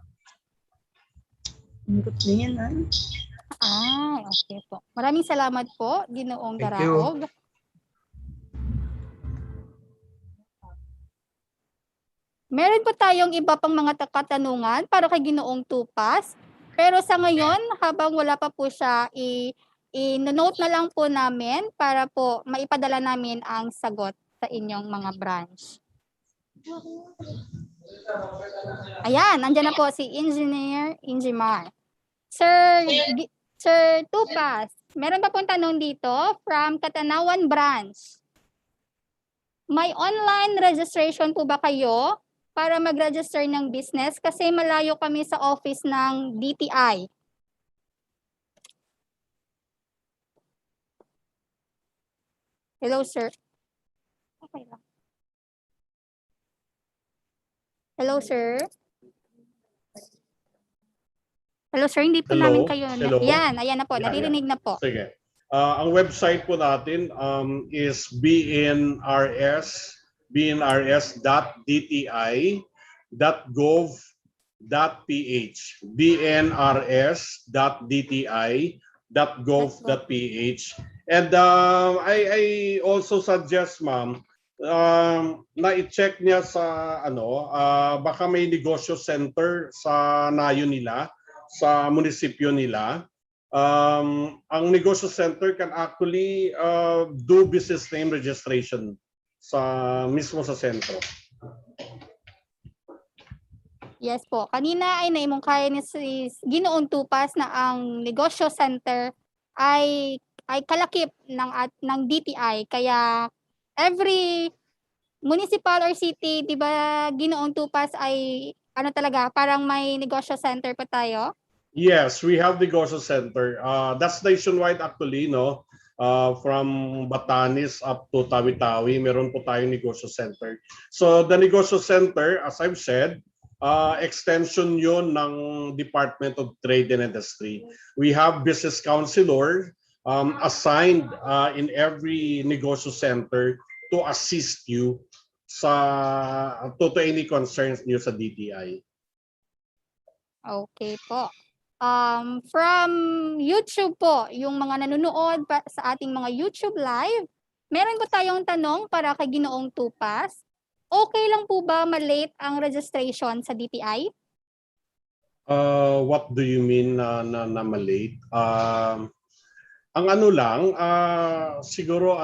Okay po. Maraming salamat po, Ginoong Thank Daraog. you. Meron po tayong iba pang mga katanungan para kay Ginoong Tupas. Pero sa ngayon, habang wala pa po siya, i-note na lang po namin para po maipadala namin ang sagot sa inyong mga branch. Ayan, nandiyan na po si Engineer Ingimar. Sir Tupas, meron pa pong tanong dito from Katanawan Branch. May online registration po ba kayo para mag-register ng business? Kasi malayo kami sa office ng DTI. Hello, sir. Okay lang. Hello, sir. Hello, sir. Hindi po namin kayo. Hello? Yan, ayan na po. Yeah, naririnig na po. Sige. Ang website po natin is bnrs.dti.gov.ph, bnrs.dti.gov.ph. And I also suggest, ma'am, na i-check niya sa baka may negosyo center sa nayo nila, sa munisipyo nila. Ang negosyo center can actually do business name registration mismo sa sentro. Yes po. Kanina ay naimungkaya ni si Ginoong Tupas na ang negosyo center ay kalakip ng DTI. Kaya every municipal or city, 'di ba, Ginoong Tupas, ay talaga parang may negosyo center pa tayo? Yes, we have negosyo center. That's nationwide actually, no? From Batanes up to Tawi-Tawi, meron po tayong negosyo center. So the negosyo center, as I've said, extension yun ng Department of Trade and Industry. We have business counselor assigned in every negosyo center to assist you to any concerns niyo sa DTI. Okay po. From YouTube po, yung mga nanonood sa ating mga YouTube live, meron po tayong tanong para kay Ginoong Tupas. Okay lang po ba malate ang registration sa DTI? What do you mean na malate? Ang siguro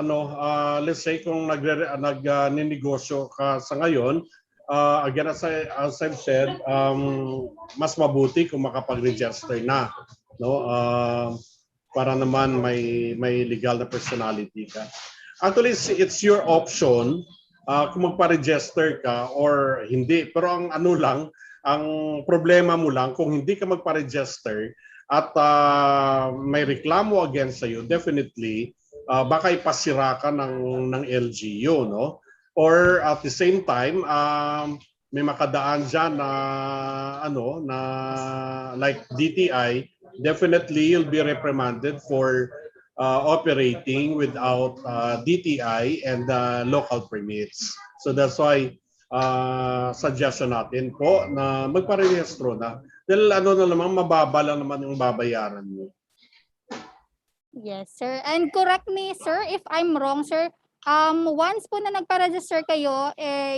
let's say kung nagninegosyo ka sa ngayon, again, as I've said, mas mabuti kung makapag-register na, no? Para naman may legal na personality ka. Actually, it's your option kung magpa-register ka or hindi. Pero ang problema mo lang kung hindi ka magpa-register at may reklamo against sa'yo, definitely baka ipasira ka ng LGU, no? Or at the same time, may makadaan dyan na like DTI, definitely you'll be reprimanded for operating without DTI and local permits. So that's why suggestion natin po na magparehistro na. Dahil mababa lang naman yung babayaran mo. Yes, sir. And correct me, sir, if I'm wrong, sir. Once po na nagpa-register kayo,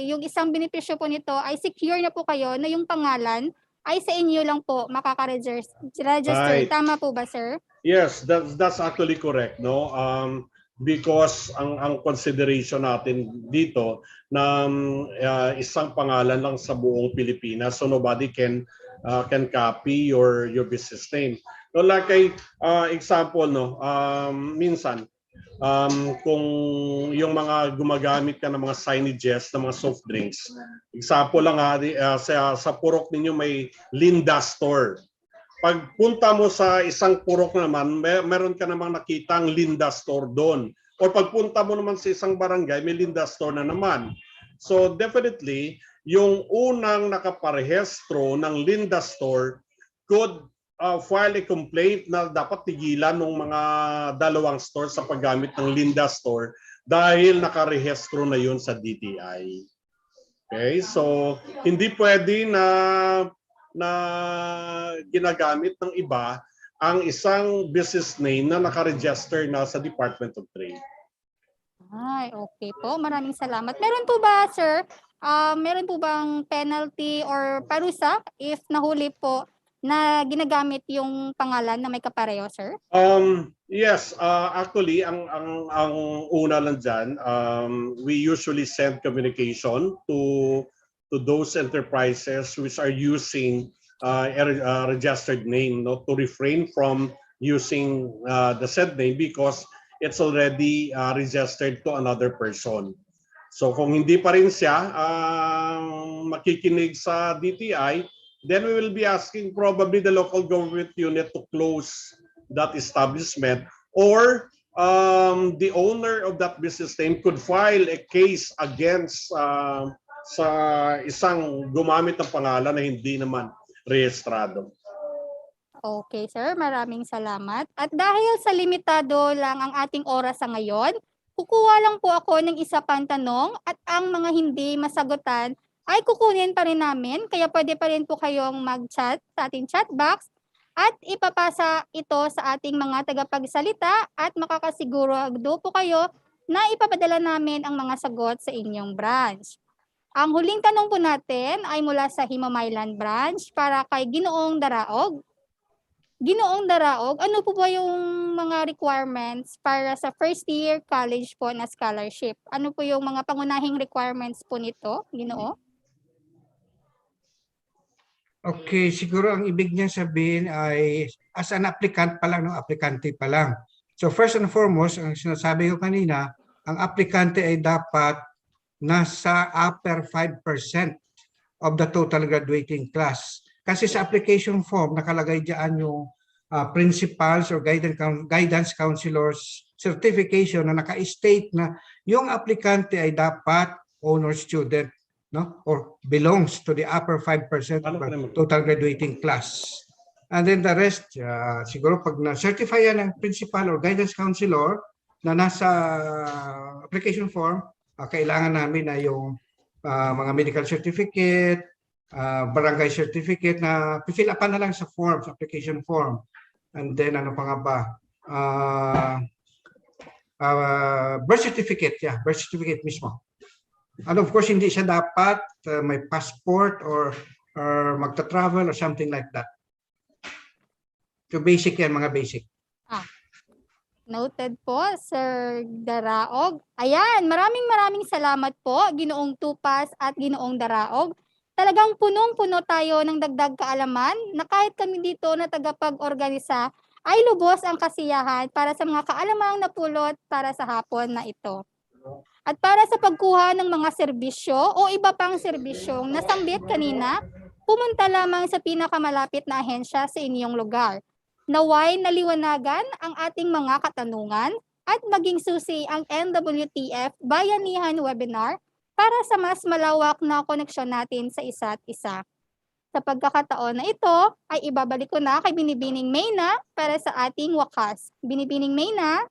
yung isang benepisyo po nito ay secure na po kayo na yung pangalan ay sa inyo lang po makaka-register. Right. Tama po ba, sir? Yes, that's actually correct, no? Because ang consideration natin dito na isang pangalan lang sa buong Pilipinas, so nobody can copy your business name. So like example, no, minsan kung yung mga gumagamit ka ng mga signages ng mga soft drinks. Example lang sa purok ninyo may Linda Store. Pagpunta mo sa isang purok naman, meron ka namang nakitang Linda Store doon. O pagpunta mo naman sa isang barangay, may Linda Store na naman. So definitely, yung unang nakaparehistro ng Linda Store could file a complaint na dapat tigilan ng mga dalawang store sa paggamit ng Linda Store dahil nakarehistro na yun sa DTI. Okay, so hindi pwede na ginagamit ng iba ang isang business name na nakaregister na sa Department of Trade. Ay, okay po. Maraming salamat. Meron po ba, sir, meron po bang penalty or parusa if nahuli po na ginagamit yung pangalan na may kapareho, sir? Yes, actually ang una lang dyan, we usually send communication to those enterprises which are using a registered name, no, to refrain from using the said name because it's already registered to another person. So kung hindi pa rin siya makikinig sa DTI, then we will be asking probably the local government unit to close that establishment, or the owner of that business name could file a case against sa isang gumamit ng pangalan na hindi naman rehistrado. Okay, sir. Maraming salamat. At dahil sa limitado lang ang ating oras sa ngayon, kukuha lang po ako ng isa pang tanong at ang mga hindi masagutan ay kukunin pa rin namin. Kaya pwede pa rin po kayong mag-chat sa ating chat box at ipapasa ito sa ating mga tagapagsalita at makakasigurado po kayo na ipapadala namin ang mga sagot sa inyong branch. Ang huling tanong po natin ay mula sa Himamaylan branch para kay Ginoong Daraog. Ginoong Daraog, ano po ba yung mga requirements para sa first year college po na scholarship? Ano po yung mga pangunahing requirements po nito, Ginoo? Okay, siguro ang ibig niya sabihin ay as an applicant pa lang, no? Aplikante pa lang. So first and foremost, ang sinasabi ko kanina, ang aplikante ay dapat nasa upper 5% of the total graduating class. Kasi sa application form, nakalagay dyan yung principals or guidance counselors certification na naka-state na yung aplikante ay dapat honor student, no, or belongs to the upper 5% of the total graduating class. And then the rest, siguro pag na-certify yan ng principal or guidance counselor na nasa application form, kailangan namin na yung mga medical certificate, barangay certificate na fill upan na lang sa form, sa application form. And then ano pa nga ba? Birth certificate, birth certificate mismo. And of course, hindi siya dapat may passport or magta-travel or something like that. So basic yan, mga basic. Noted po, Sir Daraog. Ayan, maraming salamat po, Ginoong Tupas at Ginoong Daraog. Talagang punong-puno tayo ng dagdag kaalaman na kahit kami dito na tagapag-organisa ay lubos ang kasiyahan para sa mga kaalamang napulot para sa hapon na ito. At para sa pagkuha ng mga serbisyo o iba pang serbisyong nasambit kanina, pumunta lamang sa pinakamalapit na ahensya sa inyong lugar. Naway naliwanagan ang ating mga katanungan at maging susi ang NWTF Bayanihan Webinar para sa mas malawak na koneksyon natin sa isa't isa. Sa pagkakataon na ito, ay ibabalik ko na kay Binibining Maena para sa ating wakas. Binibining Maena.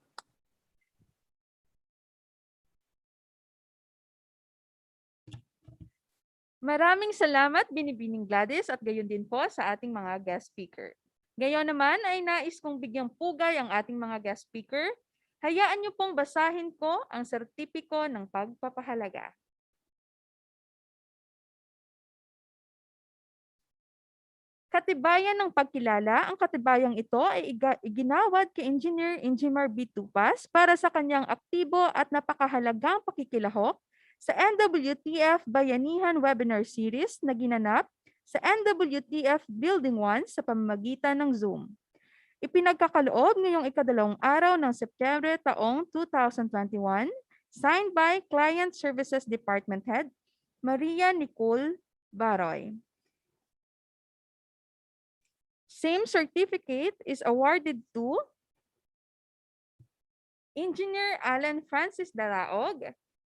Maraming salamat, Binibining Gladys, at gayon din po sa ating mga guest speaker. Gayon naman ay nais kong bigyang pugay ang ating mga guest speaker. Hayaan niyo pong basahin ko ang sertipiko ng pagpapahalaga. Katibayan ng pagkilala, ang katibayang ito ay iginawad kay Engineer B. Tupas para sa kanyang aktibo at napakahalagang pakikilahok sa NWTF Bayanihan Webinar Series na ginanap sa NWTF Building 1 sa pamamagitan ng Zoom. Ipinagkakaloob ngayong ikadalawang araw ng Setyembre taong 2021, signed by Client Services Department Head, Maria Nicole Baroy. Same certificate is awarded to Engineer Alan Francis Daraog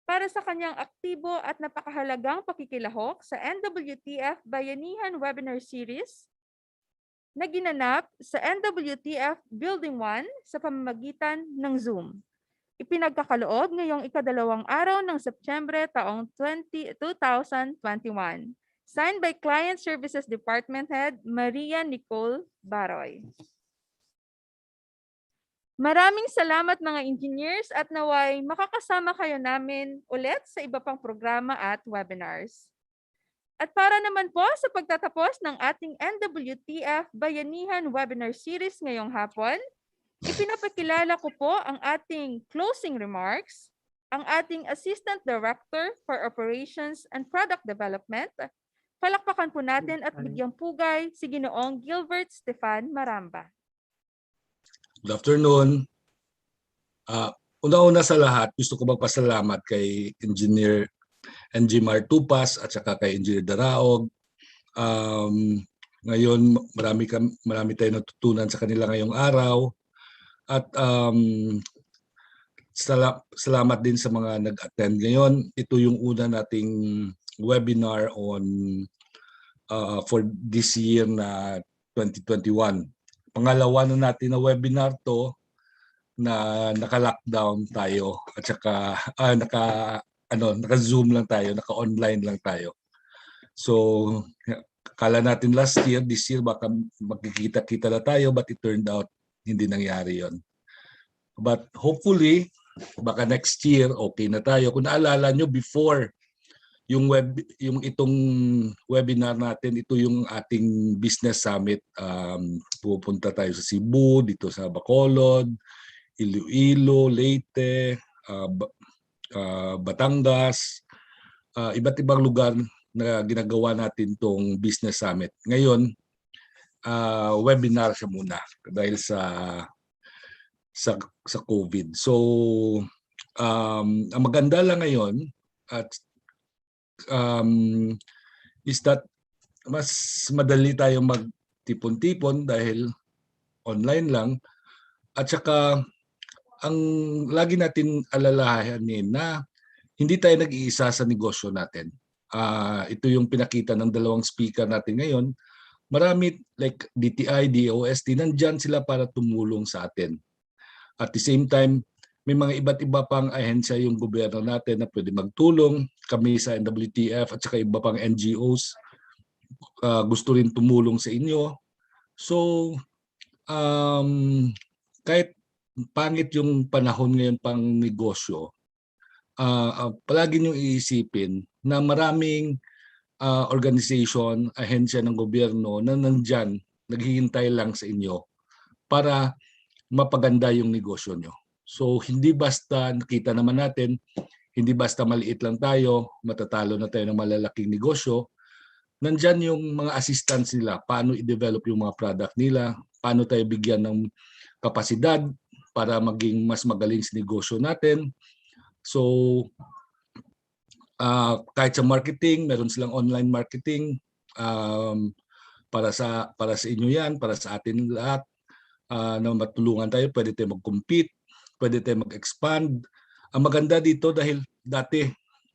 para sa kanyang aktibo at napakahalagang pakikilahok sa NWTF Bayanihan Webinar Series na ginanap sa NWTF Building 1 sa pamamagitan ng Zoom. Ipinagkakaloob ngayong ikadalawang araw ng Setyembre taong 2021. Signed by Client Services Department Head, Maria Nicole Baroy. Maraming salamat mga engineers at naway makakasama kayo namin ulit sa iba pang programa at webinars. At para naman po sa pagtatapos ng ating NWTF Bayanihan Webinar Series ngayong hapon, ipinapakilala ko po ang ating closing remarks, ang ating Assistant Director for Operations and Product Development. Palakpakan po natin at bigyang pugay si Ginoong Gilbert Stefan Maramba. Good afternoon. Una-una sa lahat, gusto ko magpasalamat kay Engineer Mar Tupas at saka kay Engineer Daraog. Ngayon, marami tayong natutunan sa kanila ngayong araw. At salamat din sa mga nag-attend ngayon. Ito yung una nating webinar on for this year na 2021. pangalawa na natin na webinar to na naka-lockdown tayo at saka naka-Zoom lang tayo, naka-online lang tayo. So, akala natin last year, this year baka magkikita-kita na tayo, but it turned out hindi nangyari yon. But hopefully, baka next year okay na tayo. Kung naalala nyo before yung itong webinar natin, ito yung ating business summit. Pupunta tayo sa Cebu, dito sa Bacolod, Iloilo, Leyte, Batangas, iba't ibang lugar na ginagawa natin tong business summit. Ngayon, webinar siya muna dahil sa COVID. So, ang maganda lang ngayon at is that mas madali tayo magtipon-tipon dahil online lang. At saka, ang lagi natin alalahanin na hindi tayo nag-iisa sa negosyo natin. Ito yung pinakita ng dalawang speaker natin ngayon. Marami like DTI, DOST, nandyan sila para tumulong sa atin. At the same time, may mga iba't iba pang ahensya yung gobyerno natin na pwede magtulong. Kami sa NWTF at saka iba pang NGOs gusto rin tumulong sa inyo. So, kahit pangit yung panahon ngayon pang negosyo, palagi niyong iisipin na maraming organization, ahensya ng gobyerno na nandyan, naghihintay lang sa inyo para mapaganda yung negosyo nyo. So hindi basta, nakita naman natin, hindi basta maliit lang tayo, matatalo na tayo ng malalaking negosyo. Nandyan yung mga assistants nila, paano i-develop yung mga product nila, paano tayo bigyan ng kapasidad para maging mas magaling sa negosyo natin. So kahit sa marketing, meron silang online marketing, para sa inyo yan, para sa atin lahat, na matulungan tayo, pwede tayo mag-compete, pwede tayo mag-expand. Ang maganda dito dahil dati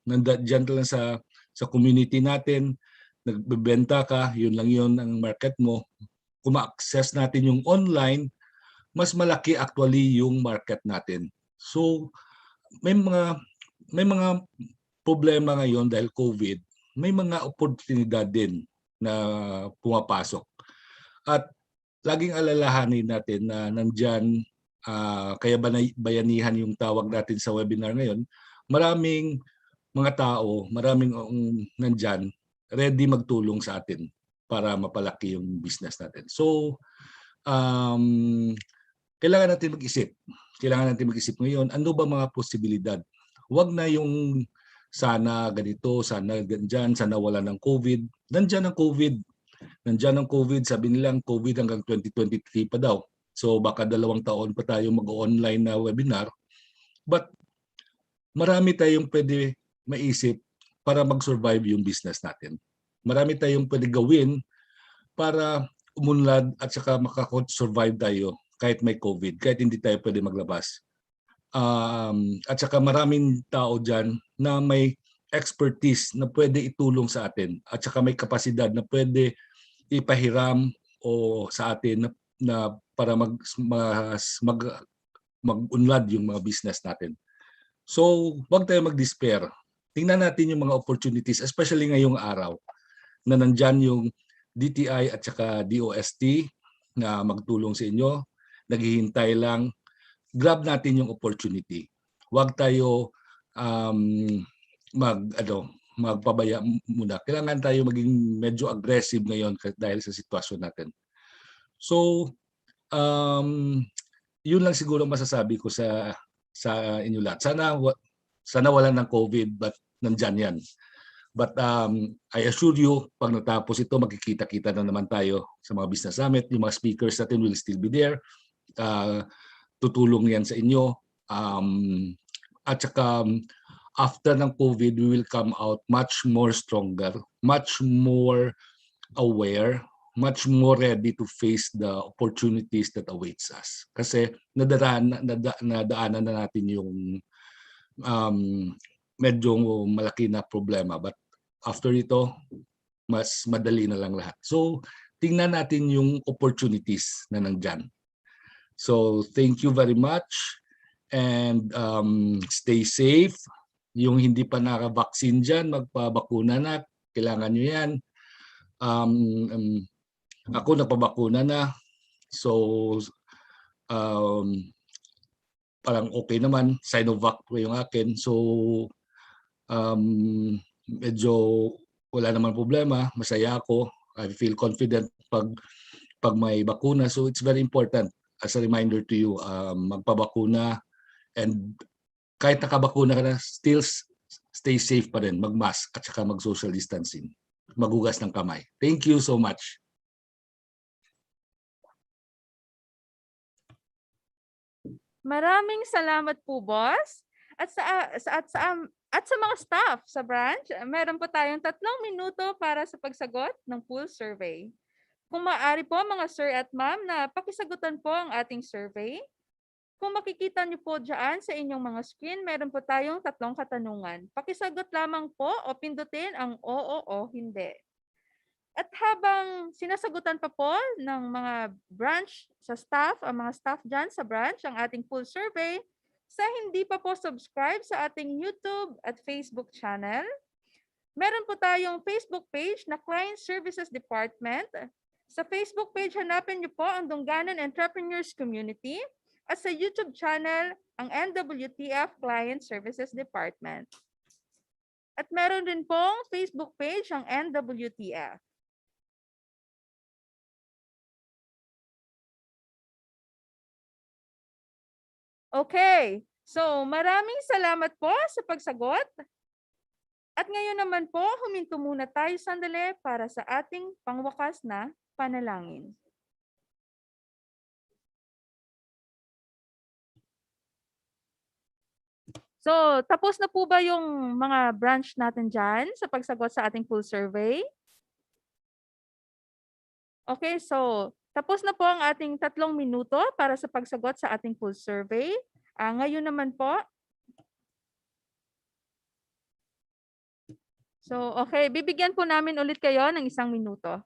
nandiyan lang sa community natin, nagbebenta ka, yun lang yun ang market mo. Kung ma-access natin yung online, mas malaki actually yung market natin. So may mga problema ngayon dahil COVID, may mga oportunidad din na pumapasok. At laging alalahanin natin na nandyan, kaya bayanihan yung tawag natin sa webinar ngayon, maraming mga tao, maraming nandyan, ready magtulong sa atin para mapalaki yung business natin. So, kailangan natin mag-isip. Kailangan natin mag-isip ngayon, ano ba mga posibilidad? Huwag na yung sana ganito, sana ganyan, sana wala ng COVID. Nandyan ang COVID. Nandyan ang COVID, sabi nilang COVID hanggang 2023 pa daw. So baka 2 taon pa tayo mag-online na webinar. But marami tayong pwede maisip para mag-survive yung business natin. Marami tayong pwede gawin para umunlad at saka makasurvive tayo kahit may COVID, kahit hindi tayo pwede maglabas. At saka maraming tao dyan na may expertise na pwede itulong sa atin at saka may kapasidad na pwede ipahiram o sa atin na para mag-unlad yung mga business natin. So, huwag tayo mag-despair. Tingnan natin yung mga opportunities, especially ngayong araw na nandyan yung DTI at saka DOST na magtulong sa inyo. Naghihintay lang. Grab natin yung opportunity. Huwag tayo magpabaya muna. Kailangan tayo maging medyo aggressive ngayon dahil sa sitwasyon natin. So, yun lang siguro masasabi ko sa inyo lahat. Sana wala ng COVID, but nandyan yan. But I assure you, pag natapos ito, magkikita-kita na naman tayo sa mga business summit. Yung mga speakers natin will still be there. Tutulong yan sa inyo. At saka, after ng COVID, we will come out much more stronger, much more aware, much more ready to face the opportunities that awaits us. Kasi nadaanan na natin yung medyo malaki na problema. But after ito, mas madali na lang lahat. So, tingnan natin yung opportunities na nandyan. So thank you very much and stay safe. Yung hindi pa nakabaksin dyan, magpabakuna na. Kailangan nyo yan. Ako nagpabakuna na. So parang okay naman. Sinovac ko yung akin. So medyo wala naman problema. Masaya ako. I feel confident pag may bakuna. So it's very important as a reminder to you, magpabakuna and kahit nakabakuna ka na, still stay safe pa rin, mag-mask at saka mag-social distancing, magugas ng kamay. Thank you so much. Maraming salamat po, boss. At sa mga staff sa branch, meron po tayong 3 minuto para sa pagsagot ng full survey. Kung maaari po mga sir at ma'am na pakisagutan po ang ating survey. Kung makikita niyo po dyan sa inyong mga screen, meron po tayong 3 katanungan. Pakisagot lamang po o pindutin ang oo o hindi. At habang sinasagutan pa po ng mga branch sa staff, ang mga staff dyan sa branch, ang ating full survey, sa hindi pa po subscribe sa ating YouTube at Facebook channel, meron po tayong Facebook page na Client Services Department. Sa Facebook page, hanapin niyo po ang Dungganon Entrepreneurs Community at sa YouTube channel, ang NWTF Client Services Department. At meron din pong Facebook page ang NWTF. Okay, so maraming salamat po sa pagsagot. At ngayon naman po, huminto muna tayo sandali para sa ating pangwakas na panalangin. So, tapos na po ba yung mga branch natin dyan sa pagsagot sa ating full survey? Okay, so tapos na po ang ating 3 minuto para sa pagsagot sa ating full survey. Ngayon naman po. So, okay, bibigyan po namin ulit kayo ng 1 minuto.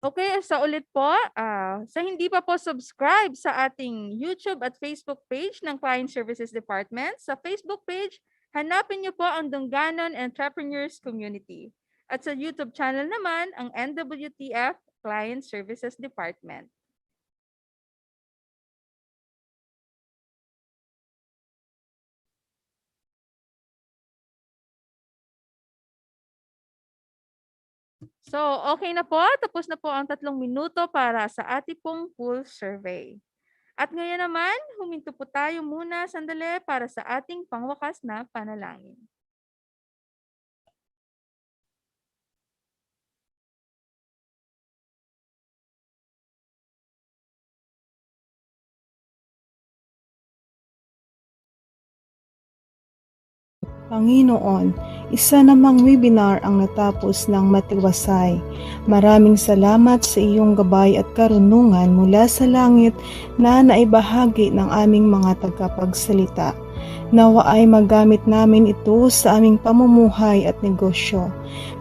Okay, sa ulit po, sa hindi pa po subscribe sa ating YouTube at Facebook page ng Client Services Department, sa Facebook page, hanapin niyo po ang Dungganon Entrepreneurs Community. At sa YouTube channel naman, ang NWTF Client Services Department. So, okay na po. Tapos na po ang 3 minuto para sa ating pong full survey. At ngayon naman, huminto po tayo muna sandali para sa ating pangwakas na panalangin. Panginoon, isa namang webinar ang natapos ng matiwasay. Maraming salamat sa iyong gabay at karunungan mula sa langit na naibahagi ng aming mga tagapagsalita. Nawa ay magamit namin ito sa aming pamumuhay at negosyo.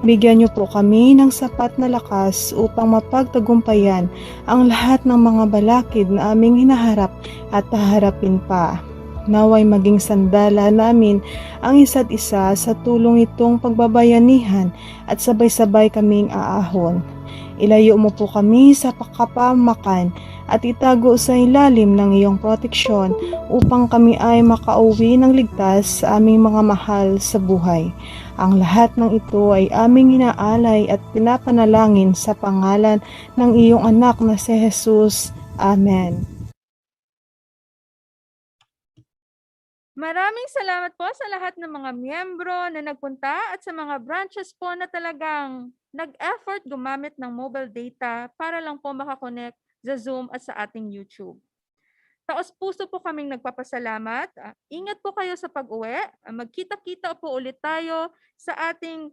Bigyan niyo po kami ng sapat na lakas upang mapagtagumpayan ang lahat ng mga balakid na aming hinaharap at haharapin pa. Naway maging sandala namin ang isa't isa sa tulong itong pagbabayanihan at sabay-sabay kaming aahon. Ilayo mo po kami sa kapamakan at itago sa ilalim ng iyong proteksyon upang kami ay makauwi ng ligtas sa aming mga mahal sa buhay. Ang lahat ng ito ay aming inaalay at pinapanalangin sa pangalan ng iyong anak na si Jesus. Amen. Maraming salamat po sa lahat ng mga miyembro na nagpunta at sa mga branches po na talagang nag-effort gumamit ng mobile data para lang po makakonect sa Zoom at sa ating YouTube. Taos puso po kaming nagpapasalamat. Ingat po kayo sa pag-uwi. Magkita-kita po ulit tayo sa ating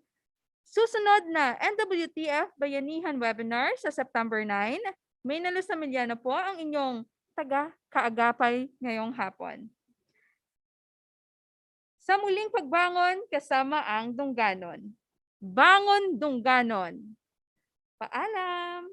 susunod na NWTF Bayanihan Webinar sa September 9. Maena Samillano po ang inyong taga-kaagapay ngayong hapon. Sa muling pagbangon kasama ang Dungganon. Bangon Dungganon. Paalam!